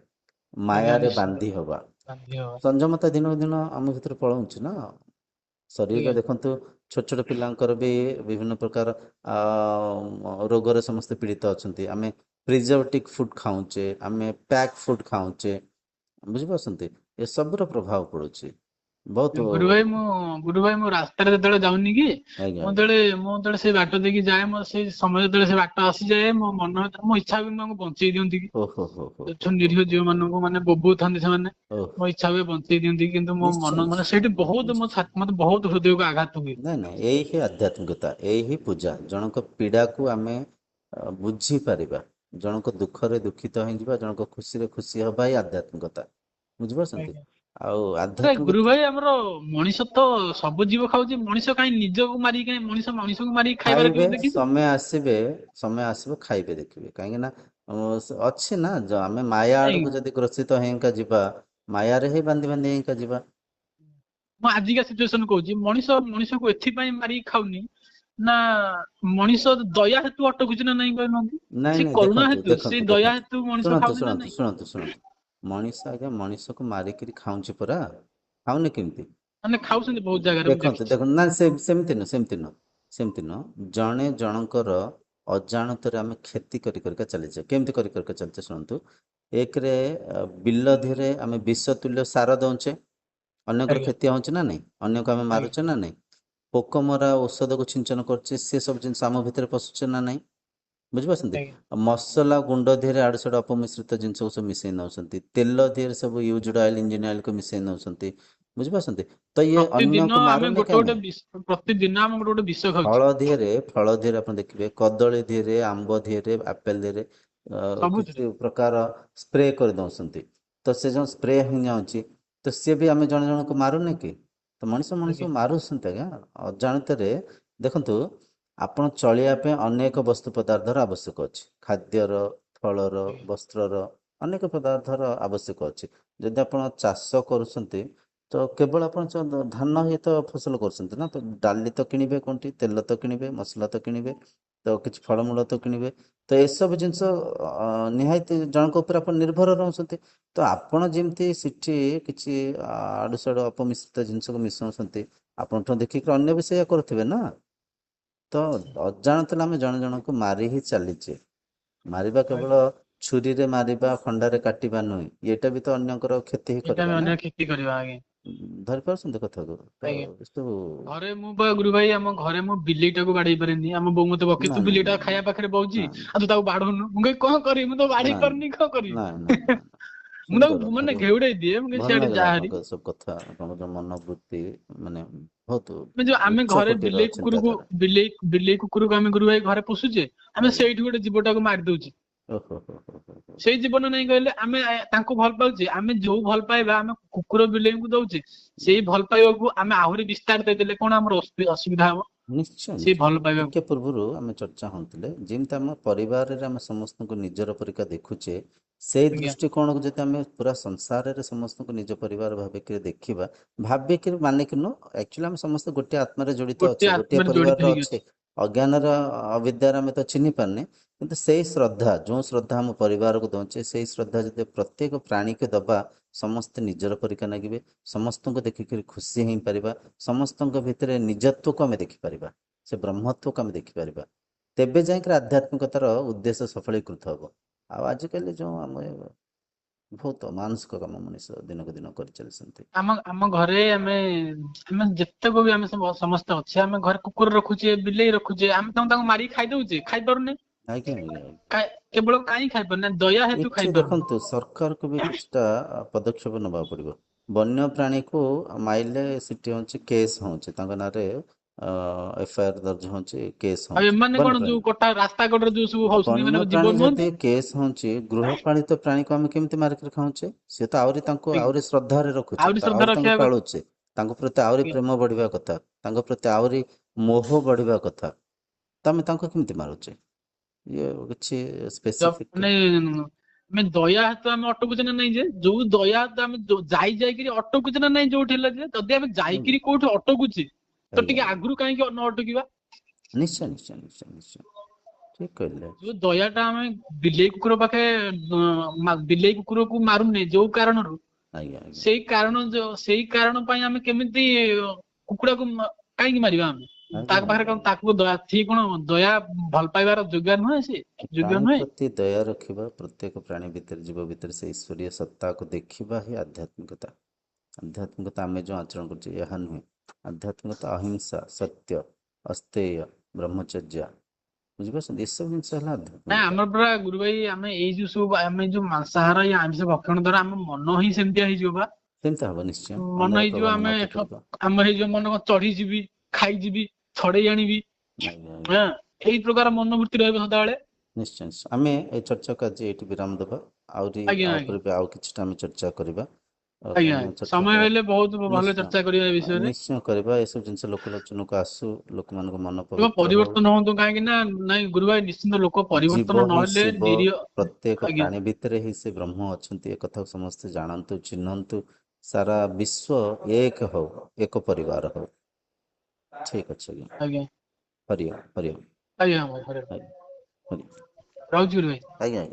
Speaker 2: ଆଜ୍ଞା
Speaker 1: ମାୟାରେ
Speaker 2: ନିଶ୍ଚିନ୍ତ
Speaker 1: ବାନ୍ଧି ହବା।
Speaker 2: ବାଧ୍ୟ ହବା।
Speaker 1: ସଂଯମତା ଦିନକୁ ଦିନ ଆମ ଭିତରେ ପଳଉଛି ନା। ଶରୀରରେ
Speaker 2: ଆଜ୍ଞା
Speaker 1: ଦେଖନ୍ତୁ ଛୋଟ ଛୋଟ ପିଲାଙ୍କର ବି ବିଭିନ୍ନ ପ୍ରକାର ରୋଗରେ ସମସ୍ତେ ପୀଡ଼ିତ ଅଛନ୍ତି। ଆମେ ପ୍ରିଜର୍ଭେଟିଭ ଫୁଡ୍ ଖାଉଛେ, ଆମେ ପ୍ୟାକ୍ ଫୁଡ୍ ଖାଉଛେ, ବୁଝିପାରୁଛନ୍ତି? ଏସବୁର ପ୍ରଭାବ ପଡୁଛି। ବହୁତ।
Speaker 2: ଗୁରୁ ଭାଇ ମୁଁ ରାସ୍ତାରେ ଯେତେବେଳେ ଯାଉନି କି
Speaker 1: ଆଜ୍ଞା
Speaker 2: ମୁଁ ଯେତେବେଳେ ସେ ବାଟ ଦେଇକି ଯାଏ, ମୋ ସେଇ ସମୟ ଯେତେବେଳେ ସେ ବାଟ ଆସିଯାଏ, ମୋ ଇଚ୍ଛା ହୁଏ ମୁଁ ତାଙ୍କୁ ବଞ୍ଚେଇ ଦିଅନ୍ତି କି
Speaker 1: ଓହୋ ହୋ ହୋ
Speaker 2: ଯୋଉ ନିରୀହ ଝିଅ ମାନଙ୍କୁ ମାନେ ବୋବଉଥାନ୍ତି ସେମାନେ,
Speaker 1: ଓହୋ
Speaker 2: ମୋ ଇଚ୍ଛା ହୁଏ ବଞ୍ଚେଇ ଦିଅନ୍ତି, କିନ୍ତୁ ମୋ
Speaker 1: ନିଶ୍ଚୟ
Speaker 2: ମନ ମାନେ
Speaker 1: ନିଶ୍ଚୟ
Speaker 2: ସେଇଠି ବହୁତ
Speaker 1: ନିଶ୍ଚୟ।
Speaker 2: ମତେ ବହୁତ ହୃଦୟକୁ ଆଘାତ ହୁଏ।
Speaker 1: ନାଇଁ ନାଇଁ, ଏଇ ହିଁ ଆଧ୍ୟାତ୍ମିକତା, ଏଇ ହିଁ ପୂଜା। ଜଣଙ୍କ ପୀଡ଼ାକୁ ଆମେ ବୁଝିପାରିବା, ଜଣଙ୍କ ଦୁଃଖରେ ଦୁଃଖିତ ହେଇଯିବା, ଜଣଙ୍କ ଖୁସିରେ ଖୁସି ହବା ହିଁ ଆଧ୍ୟାତ୍ମିକତା। ବୁଝିପାରୁଛନ୍ତି?
Speaker 2: ଆଜ୍ଞା।
Speaker 1: ଆଉ
Speaker 2: ଆରେ ଗୁରୁ
Speaker 1: ଆଧ୍ୟାତ୍ମିକତା
Speaker 2: ଭାଇ, ଆମର ମଣିଷ ତ ସବୁ ଜୀବ ଖାଉଛି, ମଣିଷ କାହିଁ ନିଜକୁ ମାରିକି କାହିଁ ମଣିଷକୁ ମାରିକି ଖାଇବାର
Speaker 1: ଖାଇବେ,
Speaker 2: କେବେ ଦେଖିଛୁ?
Speaker 1: ସମୟ ଆସିବ ଖାଇବେ ଦେଖିବେ। କାହିଁକି ନା ଅଛି ନା, ଆମେ ମାୟା
Speaker 2: ନାଇଁ,
Speaker 1: ଆଡକୁ ଯଦି ଗ୍ରସିତ ହେଇକା ଯିବା, ମାୟାରେ ହିଁ ବାନ୍ଧି ବାନ୍ଧି ହେଇକା ଯିବା।
Speaker 2: ମୁଁ ଆଜିକା ସିଚୁଏସନ କହୁଛି, ମଣିଷକୁ ଏଥିପାଇଁ ମାରିକି ଖାଉନି ନା ମଣିଷ ଦୟା ହେତୁ ଅଟକୁଛି ନା ନାଇଁ କହିନାହାନ୍ତି?
Speaker 1: ନାଇଁ
Speaker 2: ସେ
Speaker 1: ନାଇଁ,
Speaker 2: କରୁଣା
Speaker 1: ଦେଖନ୍ତୁ
Speaker 2: ହେତୁ, ସେ
Speaker 1: ଦେଖନ୍ତୁ
Speaker 2: ଦୟା
Speaker 1: ଦେଖନ୍ତୁ,
Speaker 2: ହେତୁ ମଣିଷ
Speaker 1: ଶୁଣନ୍ତୁ
Speaker 2: ଖାଉନି ନା
Speaker 1: ଶୁଣନ୍ତୁ
Speaker 2: ନାଇଁ?
Speaker 1: ଶୁଣନ୍ତୁ ଶୁଣନ୍ତୁ, ମଣିଷ ଆଜ୍ଞା ମଣିଷକୁ ମାରିକିରି ଖାଉଛି ପରା, ଖାଉନି କେମିତି?
Speaker 2: ମାନେ ଖାଉଛନ୍ତି ବହୁତ ଜାଗାରେ, ମୁଁ
Speaker 1: ଦେଖନ୍ତୁ
Speaker 2: ଦେଖିଛି।
Speaker 1: ଦେଖନ୍ତୁ, ନା ସେମିତି ନୁହଁ, ସେମିତି ନୁହଁ, ସେମିତି ନୁହଁ। ଜଣେ ଜଣଙ୍କର ଅଜାଣତରେ ଆମେ କ୍ଷତି କରି କରିକା ଚାଲିଛେ। କେମିତି କରି କରିକା ଚାଲିଛେ ଶୁଣନ୍ତୁ। ଏକରେ ବିଲ ଧିରେ ଆମେ ବିଷ ତୁଲ୍ୟ ସାର ଦଉଛେ, ଅନ୍ୟଙ୍କର
Speaker 2: ଆଜ୍ଞା
Speaker 1: କ୍ଷତି ହଉଛି ନା ନାଇଁ? ଅନ୍ୟକୁ ଆମେ
Speaker 2: ଆଜ୍ଞା
Speaker 1: ମାରୁଛେ ନା ନାଇଁ? ପୋକମରା ଔଷଧକୁ ଛିଞ୍ଚନ କରୁଛେ, ସେ ସବୁ ଜିନିଷ ଆମ ଭିତରେ ପଶୁଛେ ନା ନାଇଁ? ବୁଝିପାରୁଛନ୍ତି?
Speaker 2: ଆଜ୍ଞା।
Speaker 1: ଆଉ ମସଲା ଗୁଣ୍ଡ ଦେହରେ ଆଡୁ ସାଡୁ ଅପମିଶ୍ରିତ ଜିନିଷକୁ ସବୁ ମିଶେଇ ନଉଛନ୍ତି, ତେଲ ଦେହରେ ସବୁ ୟୁଜ୍ଡ ଅଏଲ, ଇଞ୍ଜିନ ଅଏଲକୁ ମିଶେଇ ନଉଛନ୍ତି। ବୁଝିପାରୁଛନ୍ତି? ତ ଇଏ
Speaker 2: ପ୍ରତିଦିନ
Speaker 1: ଅନ୍ୟକୁ
Speaker 2: ଆମେ
Speaker 1: ମାରୁନି
Speaker 2: ଗୋଟେ
Speaker 1: କାହିଁ?
Speaker 2: ଗୋଟେ ପ୍ରତିଦିନ ଆମେ ଗୋଟେ ବିଷ ଖାଉଛେ,
Speaker 1: ଫଳ ଧିରେ ଆପଣ ଦେଖିବେ, କଦଳୀ ଧିରେ, ଆମ୍ବ ଧିରେ, ଆପେଲ ଧିରେ
Speaker 2: ସବୁଥିରେ।
Speaker 1: କିଛି ପ୍ରକାର ସ୍ପ୍ରେ କରି ଦଉଛନ୍ତି। ତ ସେ ଯୋଉ ସ୍ପ୍ରେ ହେଇଯାଉଛି, ତ ସିଏ ବି ଆମେ ଜଣେ ଜଣଙ୍କୁ ମାରୁନେ କି? ତ ମଣିଷ
Speaker 2: ଆଜ୍ଞା
Speaker 1: ମଣିଷକୁ ମାରୁଛନ୍ତି ଆଜ୍ଞା ଅଜାଣତରେ। ଦେଖନ୍ତୁ, ଆପଣ ଚଳିବା ପାଇଁ ଅନେକ ବସ୍ତୁ ପଦାର୍ଥର ଆବଶ୍ୟକ ଅଛି। ଖାଦ୍ୟର, ଫଳର,
Speaker 2: ଆଜ୍ଞା
Speaker 1: ବସ୍ତ୍ରର, ଅନେକ ପଦାର୍ଥର ଆବଶ୍ୟକ ଅଛି। ଯଦି ଆପଣ ଚାଷ କରୁଛନ୍ତି, ତ କେବଳ ଆପଣ ଧାନ ହିଁ ତ ଫସଲ କରୁଛନ୍ତି ନା, ତ ଡାଲି ତ କିଣିବେ କୋଉଠି, ତେଲ ତ କିଣିବେ, ମସଲା ତ କିଣିବେ, ତ କିଛି ଫଳମୂଳ ତ କିଣିବେ। ତ ଏସବୁ ଜିନିଷ ନିହାତି ଜଣଙ୍କ ଉପରେ ଆପଣ ନିର୍ଭର ରହୁଛନ୍ତି। ତ ଆପଣ ଯେମିତି ସେଠି କିଛି ଆଡୁ ସାଡୁ ଅପମିଶ୍ରିତ ଜିନିଷକୁ ମିଶାଉଛନ୍ତି, ଆପଣଠୁ ଦେଖିକି ଅନ୍ୟ ବି ସେଇଆ କରୁଥିବେ ନା। ତ ଅଜାଣତରେ ଆମେ ଜଣେ ଜଣଙ୍କୁ ମାରି ହିଁ ଚାଲିଛେ। ମାରିବା କେବଳ
Speaker 2: ଆଜ୍ଞା।
Speaker 1: ଛୁରୀରେ ମାରିବା, ଖଣ୍ଡାରେ କାଟିବା ନୁହେଁ, ଏଇଟା ବି ତ ଅନ୍ୟଙ୍କର କ୍ଷତି ହିଁ
Speaker 2: ଏଇଟା ବି
Speaker 1: କରିବା ନା।
Speaker 2: ଅନ୍ୟ କ୍ଷତି କରିବା, ଆଜ୍ଞା।
Speaker 1: ଧରି ପାରୁଛନ୍ତି କଥାକୁ? ତ
Speaker 2: ଆଜ୍ଞା।
Speaker 1: ଏସବୁ
Speaker 2: ଘରେ ମୁଁ ବା ଗୁରୁ ଭାଇ, ଆମ ଘରେ ମୁଁ ବିଲେଇଟାକୁ ବାଡେଇ ପାରେନି। ଆମ ବୋଉ ମତେ ବକେ,
Speaker 1: ନା
Speaker 2: ତୁ
Speaker 1: ନା ନା
Speaker 2: ବିଲେଇଟା
Speaker 1: ନା
Speaker 2: ଖାଇବା ପାଖରେ ବଉଚି
Speaker 1: ନା
Speaker 2: ଆଉ ତୁ ତାକୁ ବାଡଉନୁ। ମୁଁ କହିବି କଣ କରିବି, ମୁଁ ତ ବାଡେଇ
Speaker 1: ନା
Speaker 2: ପାରୁନି, କଣ କରିବି?
Speaker 1: ନା ନା ନା ନା।
Speaker 2: ମୁଁ
Speaker 1: ସୁନ୍ଦର,
Speaker 2: ତାକୁ ମାନେ
Speaker 1: ଭାରି
Speaker 2: ଘେଉଡେଇ ଦିଏ, ମୁଁ କହିବି
Speaker 1: ଭଲ
Speaker 2: ସିଆଡେ
Speaker 1: ଲାଗିଲା
Speaker 2: ଯା ହାରି।
Speaker 1: ଆପଣଙ୍କ ଏସବୁ କଥା। ଆପଣଙ୍କ ଯୋଉ ମନୋବୃତ୍ତି, ମାନେ ବହୁତ
Speaker 2: ଯୋଉ ଆମେ
Speaker 1: ଉଚ୍ଚ
Speaker 2: ଘରେ
Speaker 1: କୋଟିର ଚିନ୍ତାଧାରା।
Speaker 2: ବିଲେଇ କୁକୁରକୁ ଆମେ ଗୁରୁ ଭାଇ ଘରେ ପୋଷୁଛେ, ଆମେ
Speaker 1: ଆଜ୍ଞା।
Speaker 2: ସେଇଠି ଗୋଟେ ଜୀବଟାକୁ ମାରି ଦଉଛେ।
Speaker 1: ଓହୋ ହୋ ହୋ ହୋ ହୋ।
Speaker 2: ସେଇ ଜୀବନ ନାଇଁ କହିଲେ, ଆମେ ତାଙ୍କୁ ଭଲ ପାଉଛେ, ଆମେ ଯୋଉ ଭଲ ପାଇବା ଆମେ କୁକୁର ବିଲେଇଙ୍କୁ ଦଉଛେ, ସେଇ ଭଲ ପାଇବାକୁ ଆମେ ଆହୁରି ବିସ୍ତାର ଦେଇଦେଲେ କଣ ଆମର ଅସୁବିଧା ହବ?
Speaker 1: ନିଶ୍ଚୟ
Speaker 2: ସେଇ
Speaker 1: ନିଶ୍ଚୟ।
Speaker 2: ଭଲ ପାଇବାକୁ।
Speaker 1: ଟିକେ ପୂର୍ବରୁ ଆମେ ଚର୍ଚ୍ଚା ହଉଥିଲେ, ଯେମିତି ଆମ ପରିବାରରେ ଆମେ ସମସ୍ତଙ୍କୁ ନିଜର ପରିକା ଦେଖୁଛେ, ସେଇ
Speaker 2: ଆଜ୍ଞା
Speaker 1: ଦୃଷ୍ଟିକୋଣକୁ ଯଦି ଆମେ ପୁରା ସଂସାରରେ ସମସ୍ତଙ୍କୁ ନିଜ ପରିବାର ଭାବିକିରି ଦେଖିବା, ଭାବିକିରି ମାନିକି ନୁହଁ, ଆକ୍ଚୁଆଲି ଆମେ ସମସ୍ତେ ଗୋଟିଏ ଆତ୍ମାରେ ଜଡ଼ିତ
Speaker 2: ଗୋଟେ
Speaker 1: ଅଛେ, ଗୋଟିଏ
Speaker 2: ଆତ୍ମାରେ ଜଡିତ
Speaker 1: ପରିବାରରେ
Speaker 2: ହେଇକି
Speaker 1: ଅଛେ।
Speaker 2: ଅଛି।
Speaker 1: ଅଜ୍ଞାନର ଅବିଦ୍ୟାରେ ଆମେ ତ ଚିହ୍ନି ପାରୁନେ, କିନ୍ତୁ ସେଇ ଶ୍ରଦ୍ଧା, ଯୋଉ ଶ୍ରଦ୍ଧା ଆମ ପରିବାରକୁ ଦଉଛେ, ସେଇ ଶ୍ରଦ୍ଧା ଯଦି ପ୍ରତ୍ୟେକ ପ୍ରାଣୀକୁ ଦବା, ସମସ୍ତେ ନିଜର ପରିକା ଲାଗିବେ, ସମସ୍ତଙ୍କୁ ଦେଖିକରି ଖୁସି ହେଇପାରିବା, ସମସ୍ତଙ୍କ ଭିତରେ ନିଜତ୍ୱକୁ ଆମେ ଦେଖିପାରିବା, ସେ ବ୍ରହ୍ମତ୍ୱକୁ ଆମେ ଦେଖିପାରିବା। ତେବେ ଯାଇକିରି ଆଧ୍ୟାତ୍ମିକତାର ଉଦ୍ଦେଶ୍ୟ ସଫଳୀକୃତ ହେବ। ଆଉ ଆଜିକାଲି ଯୋଉ ଆମେ ବହୁତ ମାନସିକ କାମ ମଣିଷ ଦିନକୁ ଦିନ କରିଚାଲିଛନ୍ତି।
Speaker 2: ଆମ ଘରେ ଆମେ ଯେତେକ ବି ଆମେ ସମସ୍ତେ ଅଛେ, ଆମେ ଘରେ କୁକୁର ରଖୁଛେ, ବିଲେଇ ରଖୁଛେ, ଆମେ ତାଙ୍କୁ ମାରିକି ଖାଇଦଉଛେ, ଖାଇପାରୁନେ।
Speaker 1: ଆଜ୍ଞା ଆଜ୍ଞା ଆଜ୍ଞା।
Speaker 2: କେବଳ କାହିଁ ଖାଇପାରୁନେ? ଦୟା ହେତୁ
Speaker 1: ଏଠି
Speaker 2: ଖାଇପାରୁନେ।
Speaker 1: ଦେଖନ୍ତୁ, ସରକାରକୁ ବି କିଛିଟା ପଦକ୍ଷେପ ନେବାକୁ ପଡ଼ିବ। ବନ୍ୟ ପ୍ରାଣୀକୁ ମାଇଲେ ସେଠି ହଉଛି କେସ୍ ହଉଛି, ତାଙ୍କ ନାଁରେ ଏଫଆଇଆର ଦର୍ଜ ହଉଛି, କେସ୍
Speaker 2: ଆଉ
Speaker 1: ହଉଛି
Speaker 2: ଏମାନେ କଣ ଯୋଉ
Speaker 1: ବନ୍ୟପ୍ରାଣୀ।
Speaker 2: ରାସ୍ତା କଡରେ ଯୋଉ ସବୁ ହଉଛନ୍ତି, ମାନେ ଜୀବ
Speaker 1: ବନ୍ୟପ୍ରାଣୀ ଯଦି
Speaker 2: ନୁହନ୍ତି?
Speaker 1: କେସ୍ ହଉଛି, ଗୃହପାଳିତ ପ୍ରାଣୀକୁ ଆମେ କେମିତି ମାରିକିରି ଖାଉଛେ? ସିଏ ତ ଆହୁରି, ତାଙ୍କୁ
Speaker 2: ଆଜ୍ଞା।
Speaker 1: ଆହୁରି ଶ୍ରଦ୍ଧାରେ ରଖୁଛେ,
Speaker 2: ଆହୁରି ଶ୍ରଦ୍ଧା
Speaker 1: ଆହୁରି ତାଙ୍କୁ
Speaker 2: ରଖିବା କଥା।
Speaker 1: ପାଳୁଛେ, ତାଙ୍କ ପ୍ରତି ଆହୁରି
Speaker 2: ଆଜ୍ଞା।
Speaker 1: ପ୍ରେମ ବଢିବା କଥା, ତାଙ୍କ ପ୍ରତି ଆହୁରି ମୋହ ବଢିବା କଥା। ତ ଆମେ ତାଙ୍କୁ କେମିତି ମାରୁଛେ? ଇଏ କିଛି ସ୍ପେସିଫିକ।
Speaker 2: ମାନେ ଆମେ ଦୟା ହେତୁ ଆମେ ଅଟକୁଛେ ନା ନାଇଁ, ଯେ ଯୋଉ ଦୟା ହେତୁ ଆମେ ଯାଇକିରି ଅଟକୁଛେ ନା ନାଇଁ ଯୋଉଠି ହେଲେ, ଯେ ଯଦି ଆମେ
Speaker 1: ଆଜ୍ଞା
Speaker 2: ଯାଇକିରି କୋଉଠି ଅଟକୁଛେ, ତ
Speaker 1: ଆଜ୍ଞା
Speaker 2: ଟିକେ
Speaker 1: ଆଜ୍ଞା।
Speaker 2: ଆଗରୁ କାହିଁକି ନ ଅଟକିବା?
Speaker 1: ନିଶ୍ଚୟ ନିଶ୍ଚୟ ନିଶ୍ଚୟ ନିଶ୍ଚୟ, ଠିକ କହିଲେ।
Speaker 2: ଯୋଉ ଦୟା ଟା ଆମେ ବିଲେଇ କୁକୁର ବିଲେଇ କୁକୁରକୁ ମାରୁନେ ଯୋଉ କାରଣରୁ,
Speaker 1: ଆଜ୍ଞା ଆଜ୍ଞା
Speaker 2: ସେଇ କାରଣ ପାଇଁ ଆମେ କେମିତି କୁକୁଡ଼ାକୁ କାହିଁକି ମାରିବା ଆମେ? ତା
Speaker 1: ଆଜ୍ଞା
Speaker 2: ପାଖରେ
Speaker 1: ଆଜ୍ଞା
Speaker 2: କଣ,
Speaker 1: ଆଜ୍ଞା।
Speaker 2: ତାକୁ ସିଏ କଣ ଦୟା ଭଲ ପାଇବାର ଯୋଗ୍ୟ ନୁହେଁ? ସିଏ ଯୋଗ୍ୟ
Speaker 1: ପ୍ରାଣୀ
Speaker 2: ନୁହେଁ?
Speaker 1: ପ୍ରତି ଦୟା ରଖିବା, ପ୍ରତ୍ୟେକ ପ୍ରାଣୀ ଭିତରେ, ଜୀବ ଭିତରେ ସେ ଈଶ୍ୱରୀୟ ସତ୍ତାକୁ ଦେଖିବା ହିଁ ଆଧ୍ୟାତ୍ମିକତା। ଆଧ୍ୟାତ୍ମିକତା ଆମେ ଯେଉଁ ଆଚରଣ କରୁଛେ ଏହା ନୁହେଁ। ଆଧ୍ୟାତ୍ମିକତା ଅହିଂସା, ସତ୍ୟ, ଅସ୍ତେୟ, ବ୍ରହ୍ମଚର୍ଯ୍ୟ, ବୁଝିପାରୁଛନ୍ତି? ଏସବୁ ଜିନିଷ ହେଲା
Speaker 2: ନାଇଁ
Speaker 1: ଆଧ୍ୟାତ୍ମିକତା।
Speaker 2: ଆମର ପୁରା ଗୁରୁ ଭାଇ ଆମେ ଏଇ ଯୋଉ ସବୁ ଆମେ ଯୋଉ ମାଂସାହାର ଏଇ ଆମିଷ ଭକ୍ଷଣ ଦ୍ଵାରା ଆମ ମନ ହିଁ ସେମିତିଆ ହେଇଯିବ ବା।
Speaker 1: ସେମିତି ହବ ନିଶ୍ଚୟ।
Speaker 2: ମନ
Speaker 1: ଅମଳ
Speaker 2: ହେଇଯିବ
Speaker 1: ପ୍ରଭାବ
Speaker 2: ଆମେ
Speaker 1: ନାଶ କରିବ।
Speaker 2: ଆମର ହେଇଯିବ ମନ କଣ ଚଢିଯିବି, ଖାଇଯିବି, ଛଡେଇ ଆଣିବି,
Speaker 1: ଆଜ୍ଞା ଆଜ୍ଞା।
Speaker 2: ହଁ ଏଇ ପ୍ରକାର ମନୋବୃତ୍ତି ରହିବ ସଦାବେଳେ।
Speaker 1: ନିଶ୍ଚୟ ନିଶ୍ଚୟ। ଆମେ ଏଇ ଚର୍ଚ୍ଚାକୁ ଆଜି ଏଇଠି ବିରାମ ଦେବା। ଆହୁରି
Speaker 2: ଆଜ୍ଞା
Speaker 1: ଆ
Speaker 2: ଆଜ୍ଞା
Speaker 1: ଉପରେ ବି ଆଉ କିଛିଟା ଆମେ ଚର୍ଚ୍ଚା କରିବା।
Speaker 2: ଆଜ୍ଞା
Speaker 1: କାରଣ
Speaker 2: ସମୟ
Speaker 1: ଚର୍ଚ୍ଚାଟା
Speaker 2: ହେଲେ ବହୁତ ଭଲ
Speaker 1: ନିଶ୍ଚୟ
Speaker 2: ଚର୍ଚ୍ଚା କରିବା ଏ ବିଷୟରେ।
Speaker 1: ନିଶ୍ଚୟ କରିବା। ଏସବୁ ଜିନିଷ ଲୋକଲୋଚନକୁ ଆସୁ, ଲୋକମାନଙ୍କ ମନ
Speaker 2: ଲୋକ
Speaker 1: ପବିତ୍ର ହଉ।
Speaker 2: ପରିବର୍ତ୍ତନ ହୁଅନ୍ତୁ, କାହିଁକି ନା ନାଇଁ ଗୁରୁ ଭାଇ ନିଶ୍ଚିନ୍ତ ଲୋକ ପରିବର୍ତ୍ତନ
Speaker 1: ଜୀବ ହିଁ
Speaker 2: ନହେଲେ
Speaker 1: ଶିବ,
Speaker 2: ନିରୀହ।
Speaker 1: ପ୍ରତ୍ୟେକ
Speaker 2: ଆଜ୍ଞା
Speaker 1: ପ୍ରାଣୀ ଭିତରେ ହିଁ ସେ ବ୍ରହ୍ମ ଅଛନ୍ତି। ଏକଥାକୁ ସମସ୍ତେ ଜାଣନ୍ତୁ, ଚିହ୍ନନ୍ତୁ। ସାରା ବିଶ୍ୱ ଏକ ହଉ, ଏକ ପରିବାର ହଉ। ଠିକ ଅଛି ଆଜ୍ଞା।
Speaker 2: ଆଜ୍ଞା
Speaker 1: ହରି ଓମ୍, ହରି ଓମ୍,
Speaker 2: ଆଜ୍ଞା ଭାଇ,
Speaker 1: ହରି ହରି।
Speaker 2: ରହୁଛି ଗୁରୁ ଭାଇ।
Speaker 1: ଆଜ୍ଞା ଆଜ୍ଞା।